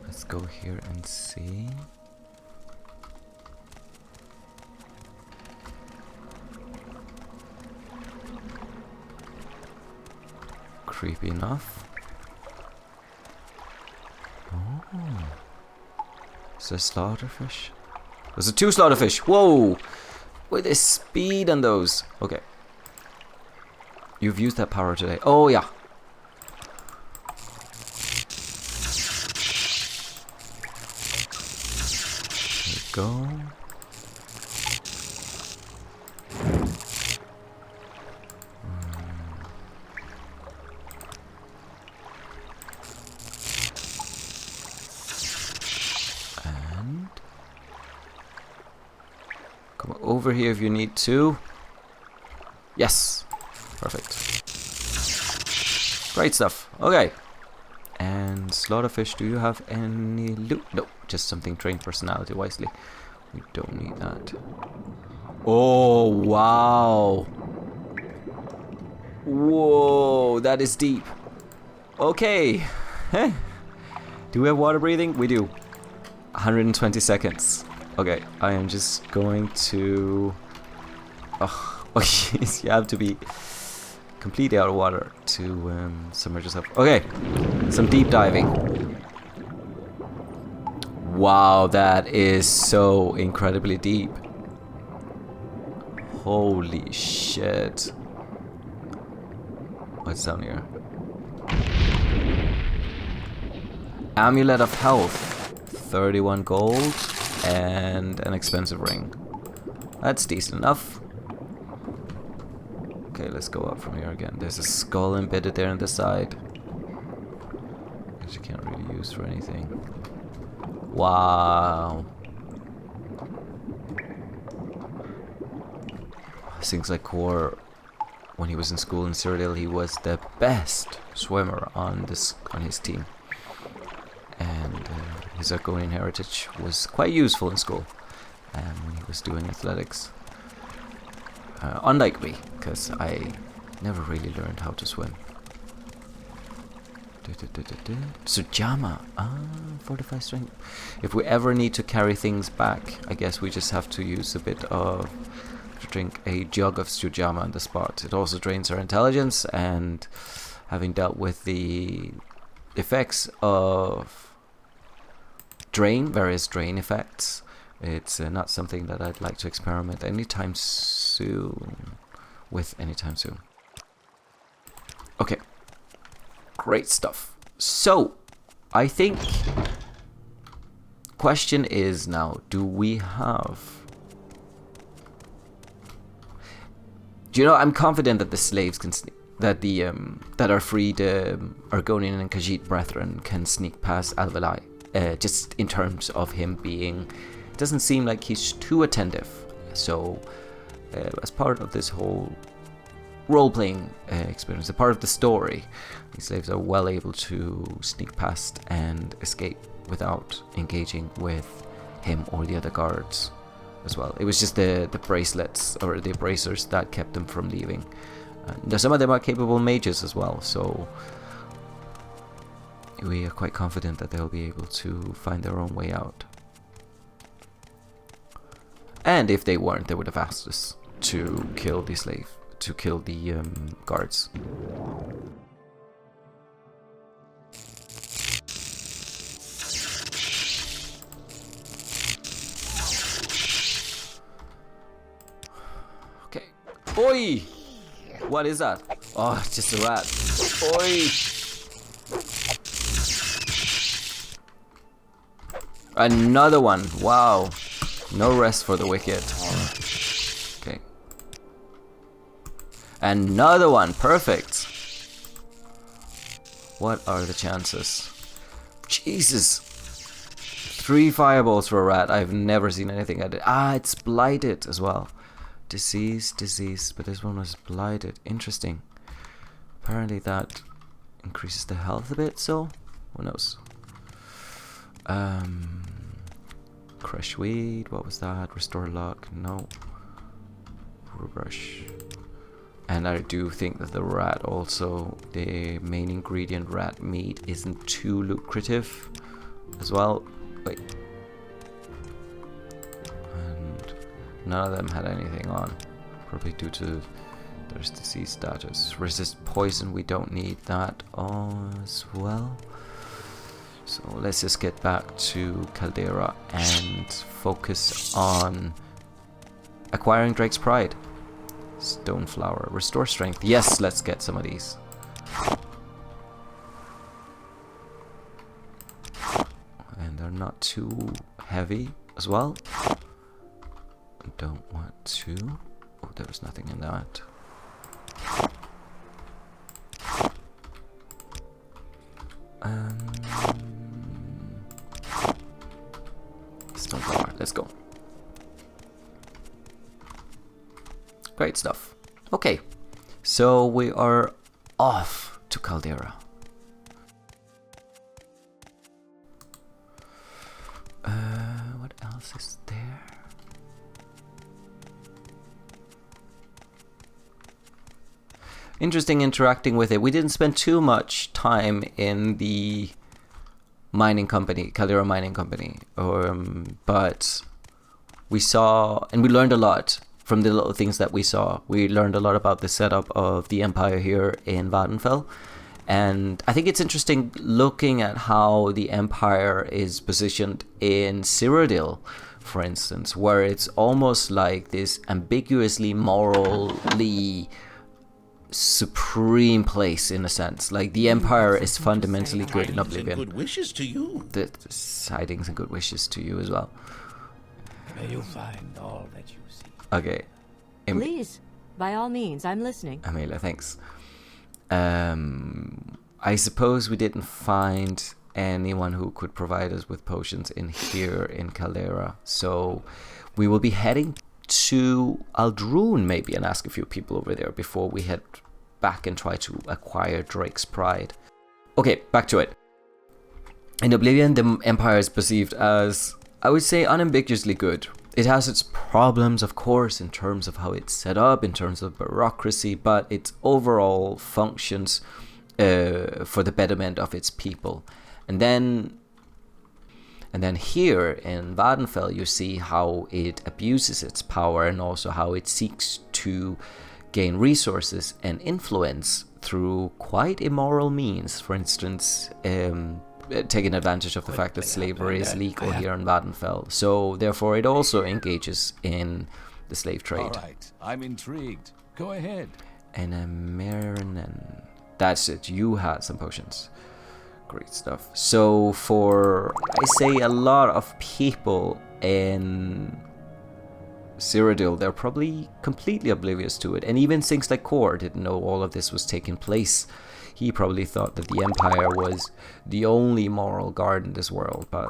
let's go here and see. Creepy enough. Oh, is there slaughterfish? There's 2 slaughterfish. Whoa! With the speed on those. Okay. You've used that power today. Oh yeah. Go. And come over here if you need to. Yes, perfect. Great stuff. Okay. And slaughterfish, do you have any loot? No, just something trained personality wisely. We don't need that. Oh, wow. Whoa, that is deep. Okay. Do we have water breathing? We do. 120 seconds. Okay, I am just going to... Oh, jeez, you have to be completely out of water to submerge yourself. Okay, some deep diving. Wow, that is so incredibly deep. Holy shit. What's down here? Amulet of Health. 31 gold and an expensive ring. That's decent enough. Okay, let's go up from here again. There's a skull embedded there on the side, which you can't really use for anything. Wow. Things like Cor, when he was in school in Cyrodiil, he was the best swimmer on his team, and his Argonian heritage was quite useful in school when he was doing athletics. Unlike me, because I never really learned how to swim. Sujama. 45 strength. If we ever need to carry things back, I guess we just have to use a bit of... to drink a jug of Sujama on the spot. It also drains our intelligence, and having dealt with the effects of various drain effects, it's not something that I'd like to experiment anytime soon. Okay. Great stuff. So, I think question is now, do we have... Do you know, I'm confident that the slaves can that our freed Argonian and Khajiit brethren can sneak past Alvalai. Just in terms of him being... It doesn't seem like he's too attentive. So, as part of this whole role-playing experience, a part of the story, these slaves are well able to sneak past and escape without engaging with him or the other guards as well. It was just the bracelets or the bracers that kept them from leaving. Some of them are capable mages as well, so we are quite confident that they'll be able to find their own way out. And if they weren't, they would have asked us to kill the slave, to kill the guards. Okay. Oi! What is that? Oh, it's just a rat. Oi! Another one. Wow. No rest for the wicked. Okay. Another one. Perfect. What are the chances? Jesus. 3 fireballs for a rat. I've never seen anything like it. Ah, it's blighted as well. Disease, but this one was blighted. Interesting. Apparently that increases the health a bit, so who knows. Crush weed, what was that? Restore luck, no. Brush. And I do think that the rat also, the main ingredient rat meat, isn't too lucrative as well. Wait. And none of them had anything on. Probably due to their disease status. Resist poison, we don't need that as well. So let's just get back to Caldera and focus on acquiring Drake's Pride. Stoneflower, restore strength. Yes, let's get some of these. And they're not too heavy as well. Don't want to. Oh, there was nothing in that. Stoneflower, let's go. Great stuff. Okay, so we are off to Caldera. What else is there? Interesting interacting with it. We didn't spend too much time in the mining company, Caldera Mining Company, but we saw and we learned a lot from the little things that we saw. We learned a lot about the setup of the Empire here in Vattenfell, and I think it's interesting looking at how the Empire is positioned in Cyrodiil, for instance, where it's almost like this ambiguously morally supreme place in a sense. Like the Empire is fundamentally good in Oblivion. Good wishes to you. The tidings and good wishes to you as well. May you find all that you seek. Okay. Please, by all means, I'm listening. Amelia, thanks. I suppose we didn't find anyone who could provide us with potions in here in Caldera, so we will be heading to Aldrune maybe and ask a few people over there before we head back and try to acquire Drake's Pride. Okay, back to it. In Oblivion, the Empire is perceived as, I would say, unambiguously good. It has its problems, of course, in terms of how it's set up, in terms of bureaucracy, but it overall functions for the betterment of its people. And then here in Vattenfell, you see how it abuses its power and also how it seeks to gain resources and influence through quite immoral means. For instance, taking advantage of the fact that slavery is legal here in Vattenfell. So therefore it also engages in the slave trade. All right, I'm intrigued. Go ahead. And a Marinen. That's it, you had some potions. Great stuff. So for, I say, a lot of people in Cyrodiil, they're probably completely oblivious to it. And even things like Cor didn't know all of this was taking place. He probably thought that the Empire was the only moral guard in this world, but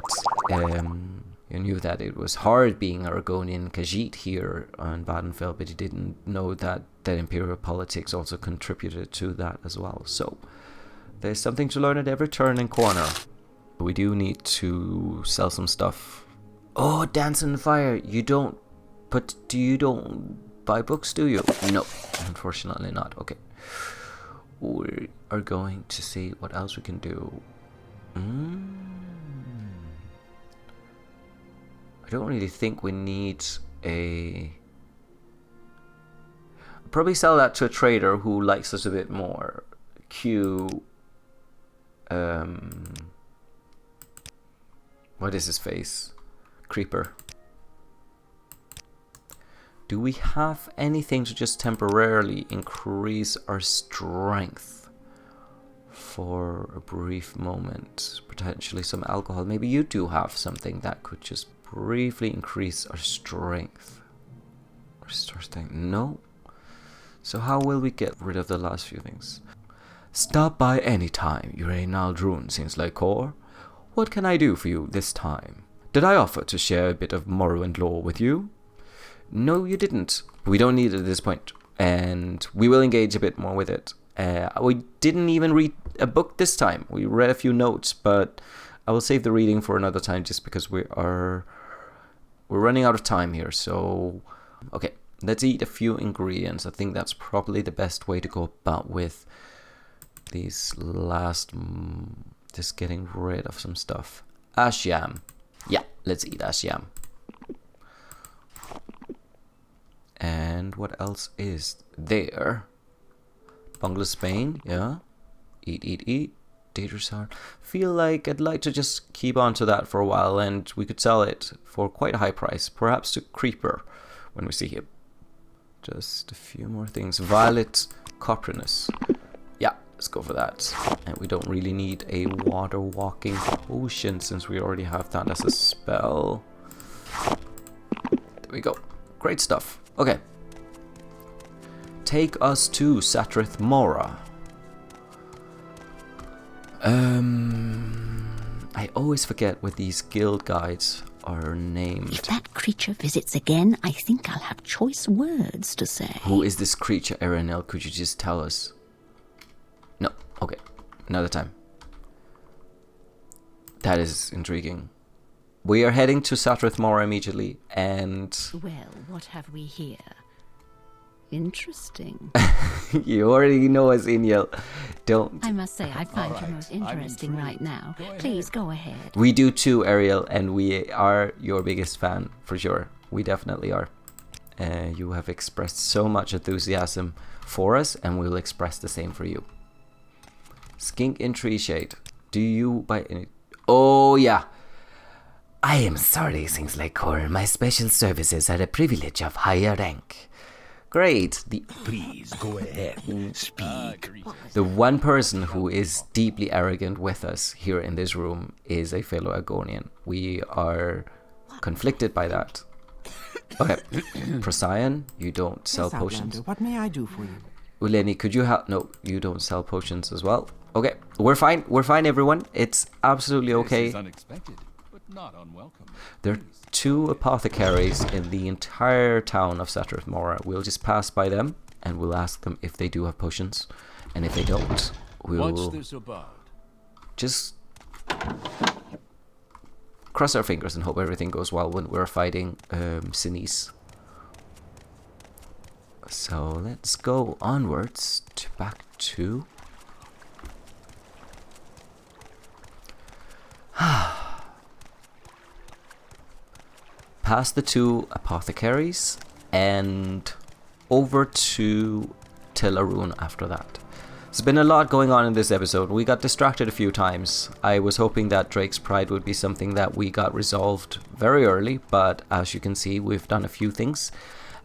You knew that it was hard being Argonian Khajiit here on Badenfell, but you didn't know that imperial politics also contributed to that as well. So there's something to learn at every turn and corner. We do need to sell some stuff. Oh, Dance in the Fire. You don't buy books, do you? No, unfortunately not. Okay. We are going to see what else we can do. I don't really think we need a... Probably sell that to a trader who likes us a bit more. Q... What is his face? Creeper. Do we have anything to just temporarily increase our strength for a brief moment? Potentially some alcohol. Maybe you do have something that could just briefly increase our strength. Restore strength. No. So how will we get rid of the last few things? Stop by any time. You're in Aldrun, seems like, Cor. What can I do for you this time? Did I offer to share a bit of Morrowind lore with you? No, you didn't. We don't need it at this point, and we will engage a bit more with it. We didn't even read a book this time. We read a few notes, but I will save the reading for another time just because we're running out of time here. So, okay, let's eat a few ingredients. I think that's probably the best way to go about with these last... just getting rid of some stuff. Ash yam. Yeah, let's eat ash yam. And what else is there? Bungler Spain, yeah. Eat. Data sour. Feel like I'd like to just keep on to that for a while, and we could sell it for quite a high price. Perhaps to Creeper when we see him. Just a few more things. Violet Coprinus. Yeah, let's go for that. And we don't really need a water walking potion since we already have that as a spell. There we go. Great stuff. Okay. Take us to Satrith Mora. I always forget what these guild guides are named. If that creature visits again, I think I'll have choice words to say. Who is this creature, Aranel? Could you just tell us? No. Okay. Another time. That is intriguing. We are heading to Satrith Mora immediately, and... Well, what have we here? Interesting. You already know us, Inyel. Don't... I must say, I find you most interesting right now. Please go ahead. We do too, Ariel, and we are your biggest fan, for sure. We definitely are. You have expressed so much enthusiasm for us, and we'll express the same for you. Skink in Tree Shade. Do you by any... Oh, yeah. I am sorry, things like Cor. My special services are a privilege of higher rank. Great. Please go ahead. Speak. The one person who is deeply arrogant with us here in this room is a fellow Argonian. We are conflicted by that. Okay. Procyon, you don't sell potions. What may I do for you? Uleni, could you help? No, you don't sell potions as well. Okay, we're fine. We're fine, everyone. It's absolutely okay. This is unexpected, but not unwelcome. There are 2 apothecaries in the entire town of Satrith Mora. We'll just pass by them and we'll ask them if they do have potions, and if they don't, we'll What's this about? just cross our fingers and hope everything goes well when we're fighting Sinise. So let's go onwards to back to past the 2 apothecaries and over to Telarun after that. There's been a lot going on in this episode. We got distracted a few times. I was hoping that Drake's Pride would be something that we got resolved very early, but as you can see, we've done a few things.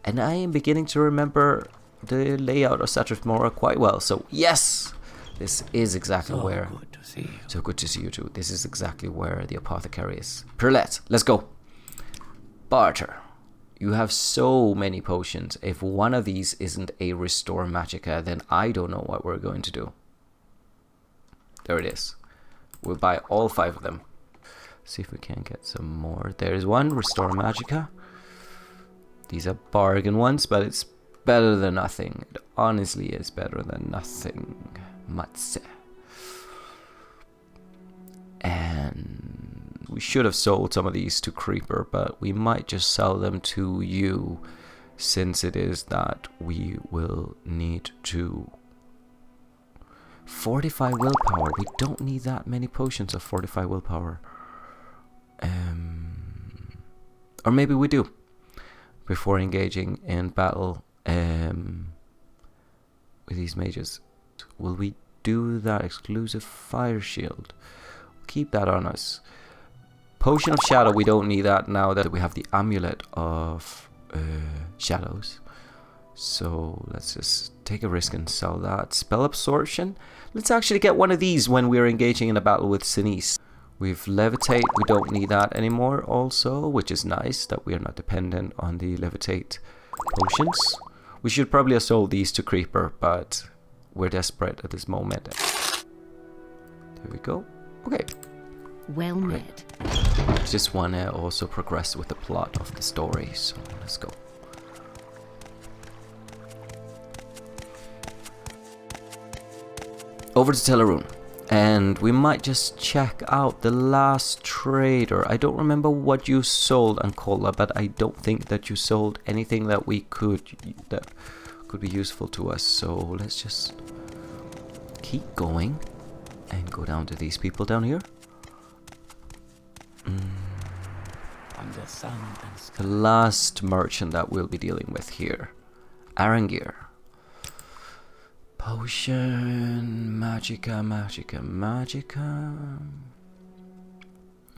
And I am beginning to remember the layout of Satrith Mora quite well. So yes, this is exactly where... Good to see you. So good to see you too. This is exactly where the apothecary is. Perlet, let's go. Barter. You have so many potions. If one of these isn't a Restore Magicka, then I don't know what we're going to do. There it is. We'll buy all 5 of them. See if we can get some more. There's one, Restore Magica. These are bargain ones, but it's better than nothing. It honestly is better than nothing. Matse. And we should have sold some of these to Creeper, but we might just sell them to you, since it is that we will need to fortify willpower. We don't need that many potions of fortify willpower. Or maybe we do. Before engaging in battle with these mages. Will we do that exclusive fire shield? Keep that on us. Potion of Shadow, we don't need that now that we have the amulet of shadows. So let's just take a risk and sell that. Spell Absorption. Let's actually get one of these when we're engaging in a battle with Sinise. We've Levitate, we don't need that anymore also, which is nice that we are not dependent on the Levitate potions. We should probably have sold these to Creeper, but we're desperate at this moment. There we go. Okay. Well met. Just want to also progress with the plot of the story, so let's go. Over to Teleroon. And we might just check out the last trader. I don't remember what you sold, Ankola, but I don't think that you sold anything that that could be useful to us. So let's just keep going and go down to these people down here. Under sun and sky. The last merchant that we'll be dealing with here, Arangir. Potion, Magica.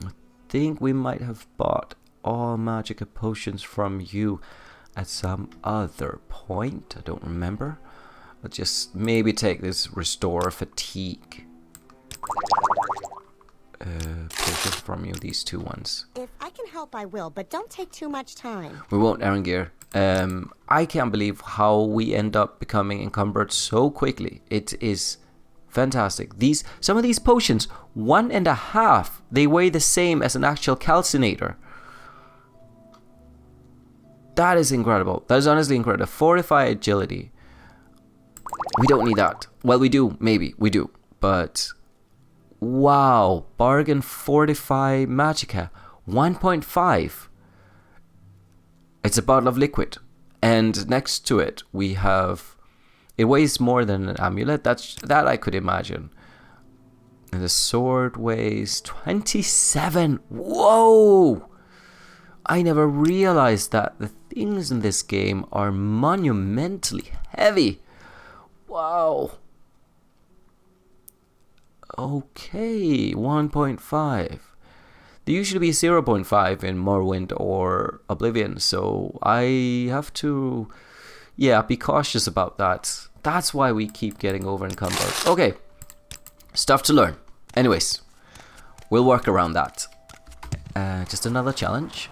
I think we might have bought all Magica potions from you at some other point. I don't remember. I'll just maybe take this Restore Fatigue potion from you, these two ones. If I can help, I will, but don't take too much time. We won't, Arangir. I can't believe how we end up becoming encumbered so quickly. It is fantastic. Some of these potions, 1.5, they weigh the same as an actual calcinator. That is incredible. That is honestly incredible. Fortify Agility. We don't need that. Well, we do. Maybe. We do. But wow. Bargain Fortify Magica. 1.5. It's a bottle of liquid, and next to it we have. It weighs more than an amulet. That I could imagine. And the sword weighs 27. Whoa! I never realized that the things in this game are monumentally heavy. Wow. Okay, 1.5. They usually be 0.5 in Morrowind or Oblivion, so I have to, be cautious about that. That's why we keep getting over encumbered. Okay, stuff to learn. Anyways, we'll work around that. Just another challenge.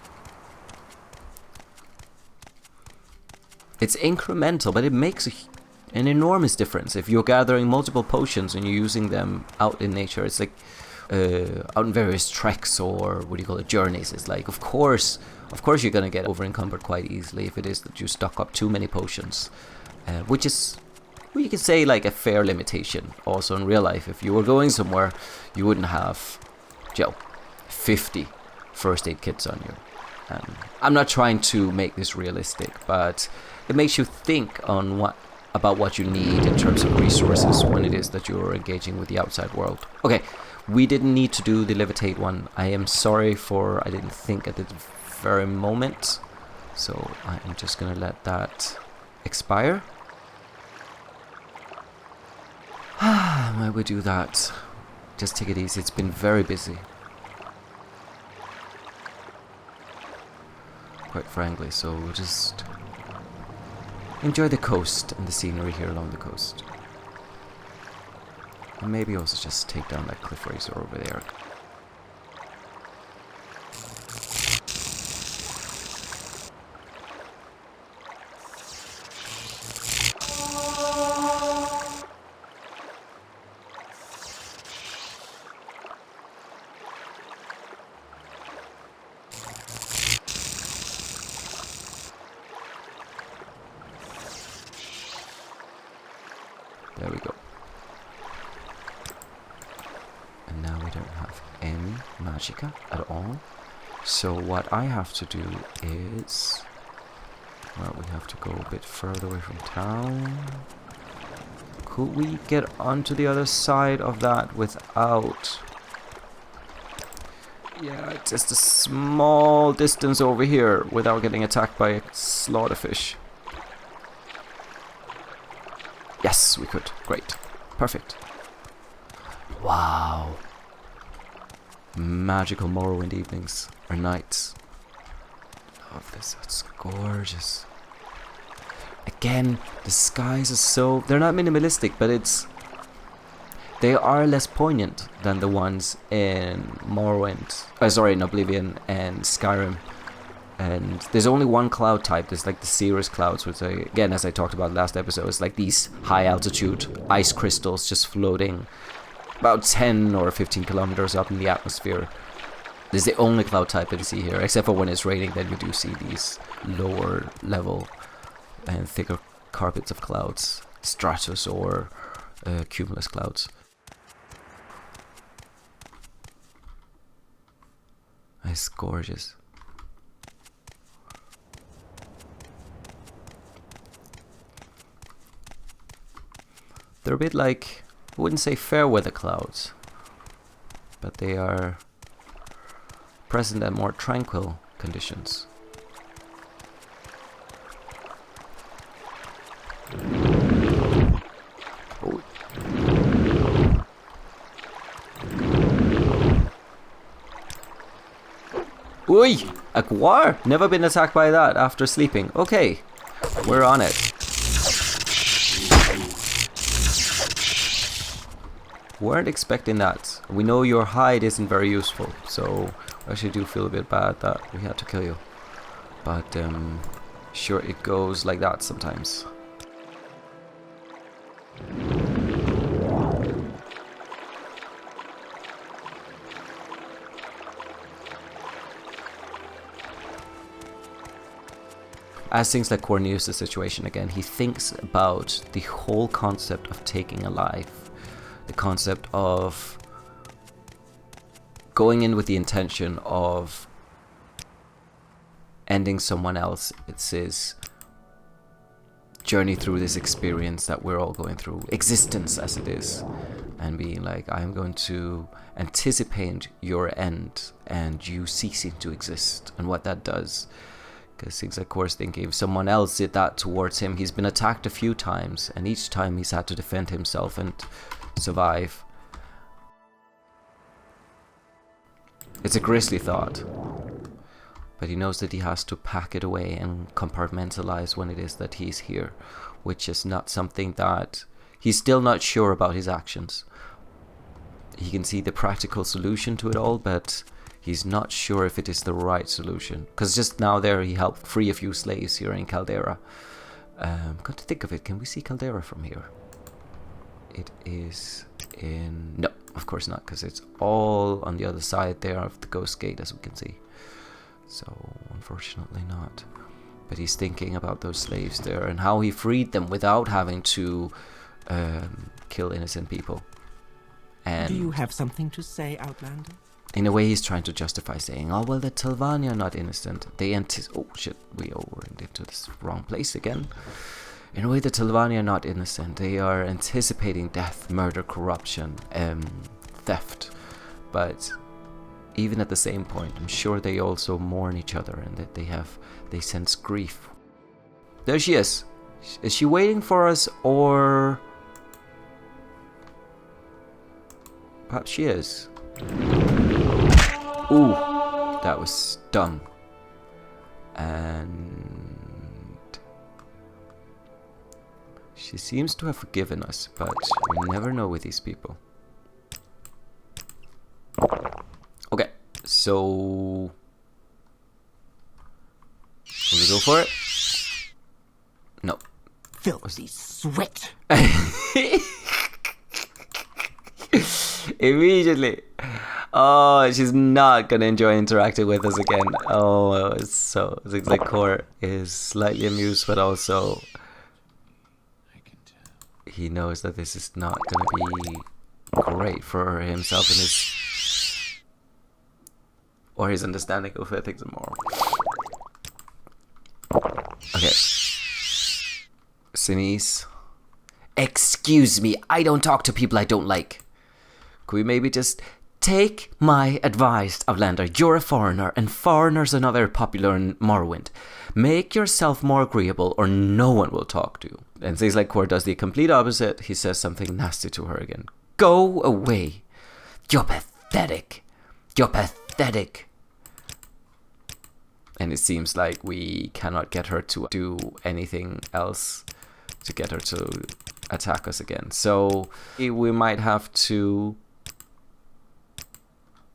It's incremental, but it makes an enormous difference. If you're gathering multiple potions and you're using them out in nature, it's like out in various treks or journeys. It's like, of course you're gonna get over encumbered quite easily if it is that you stock up too many potions, which is, you can say, like a fair limitation. Also in real life, if you were going somewhere, you wouldn't have 50 first aid kits on you. I'm not trying to make this realistic, but it makes you think about what you need in terms of resources when it is that you're engaging with the outside world. Okay, we didn't need to do the Levitate one. I am sorry I didn't think at the very moment. So I'm just gonna let that expire. Why we do that? Just take it easy, it's been very busy. Quite frankly, so we'll just enjoy the coast and the scenery here along the coast. And maybe also just take down that cliff racer over there. magicka at all. So what I have to do is... Well, we have to go a bit further away from town. Could we get onto the other side of that without... Yeah, just a small distance over here without getting attacked by a slaughterfish. Yes, we could. Great. Perfect. Wow. Magical Morrowind evenings or nights. Love this. It's gorgeous. Again, the skies are so... They're not minimalistic, but it's... They are less poignant than the ones in Morrowind. Sorry, in Oblivion and Skyrim. And there's only one cloud type. There's like the cirrus clouds, which again, as I talked about last episode, it's like these high altitude ice crystals just floating about 10 or 15 kilometers up in the atmosphere. This is the only cloud type that you see here, except for when it's raining. Then you do see these lower level and thicker carpets of clouds, stratus or cumulus clouds. It's gorgeous. They're a bit like, I wouldn't say fair weather clouds, but they are present at more tranquil conditions. Oh. Oi! A guar! Never been attacked by that after sleeping. Okay, we're on it. Weren't expecting that. We know your hide isn't very useful, so I actually do feel a bit bad that we had to kill you. But sure, it goes like that sometimes. As things like Cor Canish the situation again, he thinks about the whole concept of taking a life. The concept of going in with the intention of ending someone else. It's his journey through this experience that we're all going through, existence as it is, and being like, I'm going to anticipate your end and you ceasing to exist, and what that does. Because things like Cor's thinking, if someone else did that towards him, he's been attacked a few times, and each time he's had to defend himself and survive. It's a grisly thought, but he knows that he has to pack it away and compartmentalize when it is that he's here, which is not something that he's still not sure about his actions. He can see the practical solution to it all, but he's not sure if it is the right solution. Because just now there he helped free a few slaves here in Caldera. Come to think of it, can we see Caldera from here? It is in... No, of course not, because it's all on the other side there of the Ghost Gate, as we can see. So, unfortunately not. But he's thinking about those slaves there and how he freed them without having to kill innocent people. And do you have something to say, Outlander? In a way, he's trying to justify saying, oh, well, the Telvanni are not innocent. They oh, shit, we went into this wrong place again. In a way, the Telvanni are not innocent. They are anticipating death, murder, corruption, theft. But even at the same point, I'm sure they also mourn each other and that they sense grief. There she is. Is she waiting for us, or... Perhaps she is. Ooh, that was dumb. And she seems to have forgiven us, but you never know with these people. Okay, so will we go for it? No. Filthy sweat. Immediately. Oh, she's not gonna enjoy interacting with us again. Oh, it's like Cor is slightly amused, but also he knows that this is not gonna be great for himself and his or his understanding of ethics and moral. Okay. Sinise. Excuse me, I don't talk to people I don't like. Could we maybe just take my advice, Outlander? You're a foreigner, and foreigners are not very popular in Morrowind. Make yourself more agreeable, or no one will talk to you. And things like Cor does the complete opposite. He says something nasty to her again. Go away. You're pathetic. You're pathetic. And it seems like we cannot get her to do anything else to get her to attack us again. So we might have to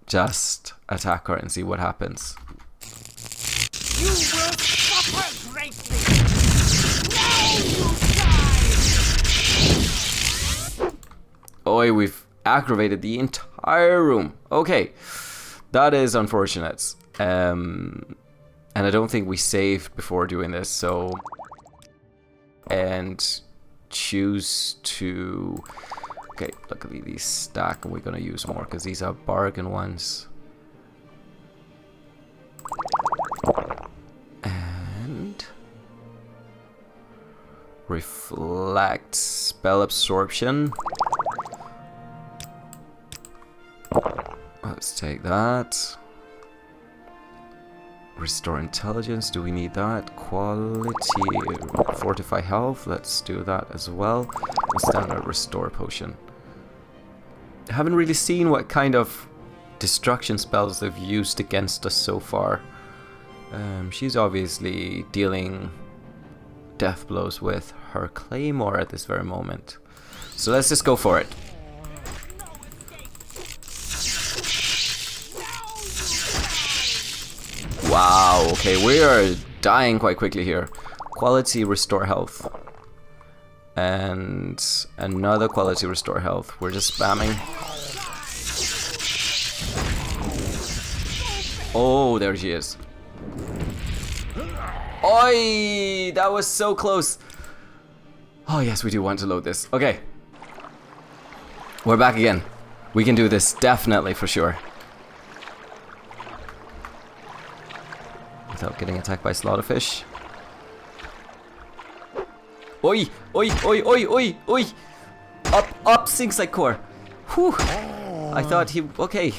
just attack her and see what happens. You will suffer greatly. Now you die. Oi, we've aggravated the entire room. Okay, that is unfortunate. And I don't think we saved before doing this, so... And choose to... Okay, luckily these stack and we're gonna use more because these are bargain ones. And... Reflect spell absorption. Let's take that. Restore intelligence, do we need that? Quality, fortify health, let's do that as well. A standard restore potion. I haven't really seen what kind of destruction spells they've used against us so far. She's obviously dealing death blows with her claymore at this very moment. So let's just go for it. Wow, okay, we are dying quite quickly here. Quality restore health. And another quality restore health. We're just spamming. Oh, there she is. Oi! That was so close. Oh yes, we do want to load this. Okay. We're back again. We can do this, definitely, for sure. Without getting attacked by slaughterfish. Oi! Oi! Oi! Oi! Oi! Oi! Up! Sinks like Cor. Whew! I thought he... Okay.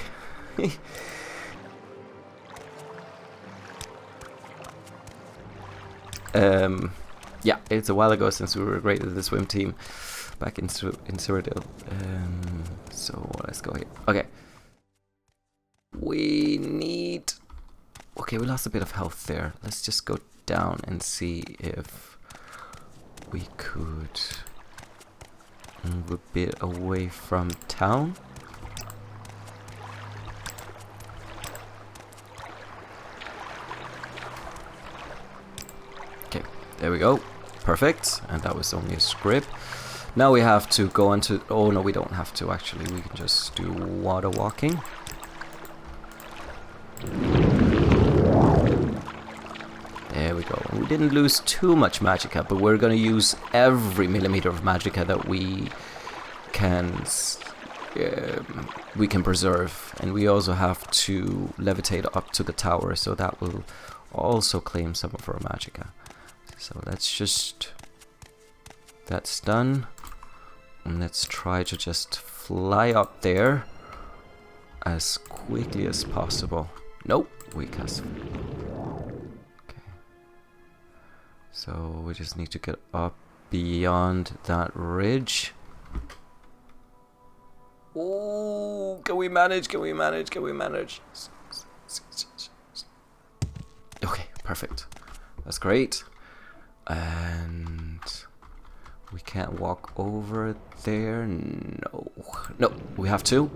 Yeah, it's a while ago since we were great with the swim team back in Cyrodiil. So let's go here. Okay. We need... Okay, we lost a bit of health there. Let's just go down and see if we could move a bit away from town. Okay, there we go. Perfect. And that was only a script. Now we have to go onto... Oh, no, we don't have to, actually. We can just do water walking. There we go. We didn't lose too much magicka, but we're going to use every millimeter of magicka that we can preserve. And we also have to levitate up to the tower, so that will also claim some of our magicka. So let's just... That's done. And let's try to just fly up there as quickly as possible. Nope, we cast. Okay. So we just need to get up beyond that ridge. Oh, can we manage? Can we manage? Can we manage? Okay, perfect. That's great. And we can't walk over there. No, no, we have to.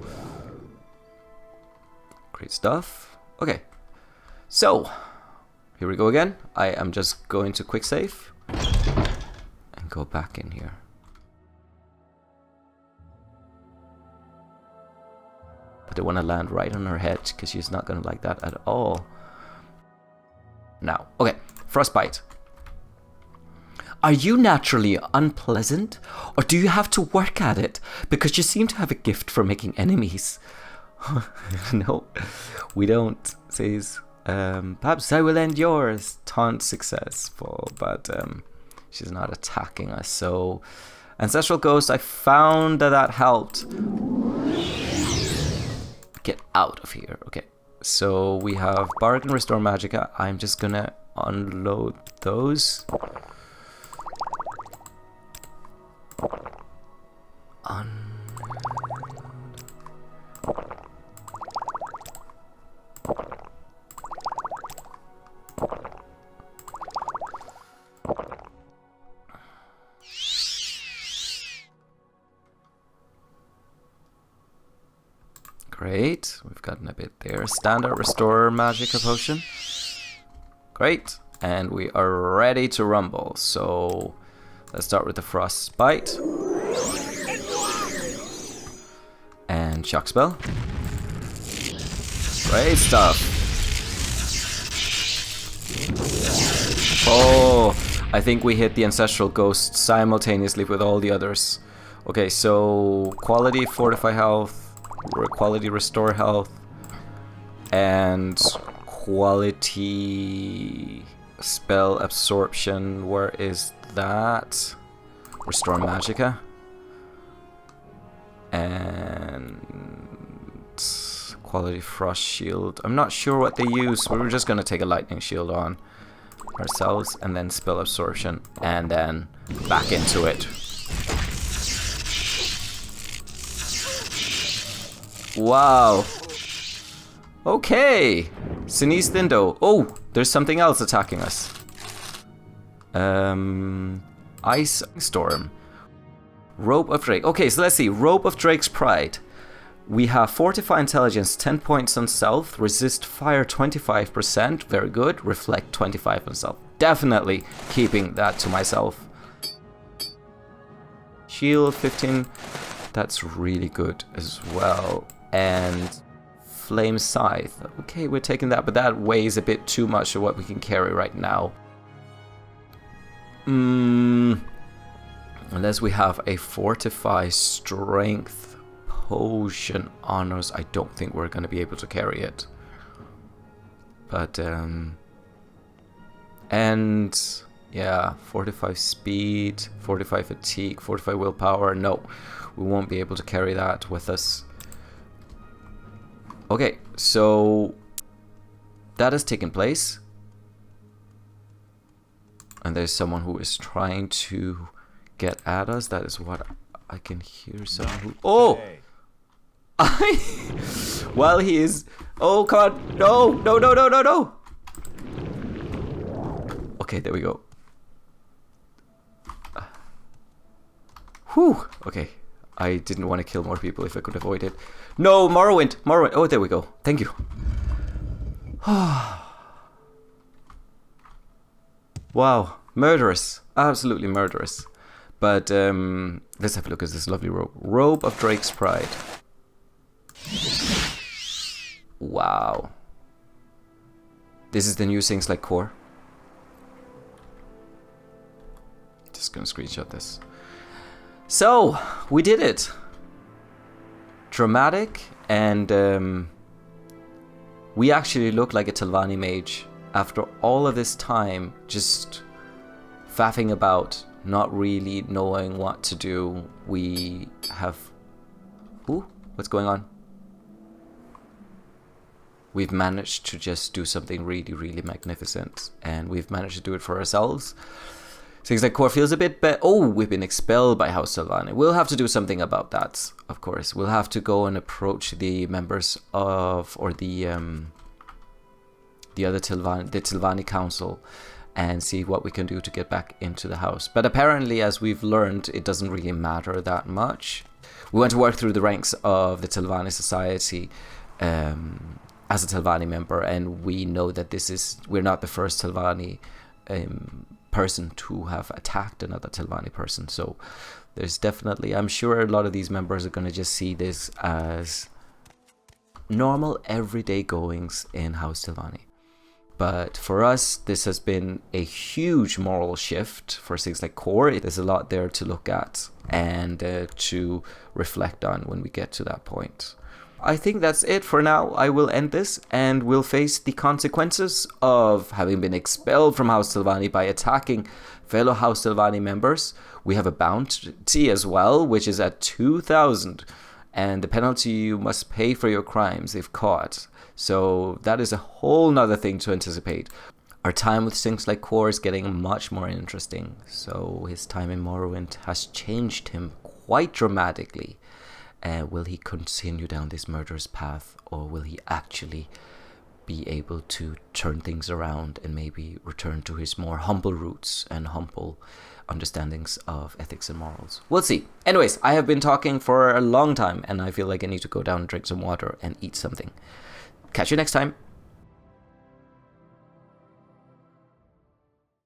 Great stuff. Okay, so here we go again. I am just going to quick save and go back in here. But I want to land right on her head because she's not going to like that at all. Now, okay, frostbite. Are you naturally unpleasant, or do you have to work at it because you seem to have a gift for making enemies? No, we don't, says. Perhaps I will end yours. Taunt successful, but she's not attacking us. So, Ancestral Ghost, I found that helped. Get out of here. Okay, so we have Bargain, Restore Magicka. I'm just gonna unload those. Great, we've gotten a bit there. Standard Restore Magicka Potion. Great, and we are ready to rumble. So let's start with the Frostbite. And Shock Spell. Great stuff. Oh, I think we hit the Ancestral Ghost simultaneously with all the others. Okay, so Quality Fortify Health, Quality Restore Health, and Quality Spell Absorption. Where is that? Restore Magicka. And Quality Frost Shield. I'm not sure what they use. We're just going to take a Lightning Shield on ourselves, and then Spell Absorption, and then back into it. Wow. Okay. Sinise Thindo. Oh, there's something else attacking us. Ice Storm. Rope of Drake. Okay, so let's see. Rope of Drake's Pride. We have Fortify Intelligence, 10 points on Stealth. Resist Fire, 25%. Very good. Reflect, 25 on Stealth. Definitely keeping that to myself. Shield, 15. That's really good as well. And Flame Scythe. Okay, we're taking that, but that weighs a bit too much for what we can carry right now. Unless we have a Fortify Strength Potion on us, I don't think we're going to be able to carry it. But, and, yeah, Fortify Speed, Fortify Fatigue, Fortify Willpower. No, we won't be able to carry that with us. Okay, so that has taken place. And there's someone who is trying to get at us. That is what I can hear. Someone who... Oh! While he is... Oh, God. No, no, no, no, no, no. Okay, there we go. Whew. Okay. I didn't want to kill more people if I could avoid it. No, Morrowind. Morrowind. Oh, there we go. Thank you. Wow. Murderous. Absolutely murderous. But let's have a look at this lovely robe. Robe of Drake's Pride. Wow. This is the new things like Core. Just gonna screenshot this. So, we did it. Dramatic, and we actually look like a Telvanni mage after all of this time just faffing about, not really knowing what to do. We have... Ooh, what's going on? We've managed to just do something really, really magnificent, and we've managed to do it for ourselves. Things like Core feels a bit better. Oh, we've been expelled by House Telvanni. We'll have to do something about that, of course. We'll have to go and approach the members of, or the other Telvanni, the Telvanni Council, and see what we can do to get back into the house. But apparently, as we've learned, it doesn't really matter that much. We want to work through the ranks of the Telvanni Society as a Telvanni member, and we know that we're not the first Telvanni person to have attacked another Telvanni person. So there's definitely, I'm sure a lot of these members are going to just see this as normal everyday goings in House Telvanni. But for us, this has been a huge moral shift for things like Core. There's a lot there to look at and to reflect on when we get to that point. I think that's it for now. I will end this, and we'll face the consequences of having been expelled from House Sylvani by attacking fellow House Sylvani members. We have a bounty as well, which is at 2,000, and the penalty you must pay for your crimes if caught. So that is a whole nother thing to anticipate. Our time with things like Cor is getting much more interesting. So his time in Morrowind has changed him quite dramatically. Will he continue down this murderous path, or will he actually be able to turn things around and maybe return to his more humble roots and humble understandings of ethics and morals? We'll see. Anyways, I have been talking for a long time, and I feel like I need to go down and drink some water and eat something. Catch you next time.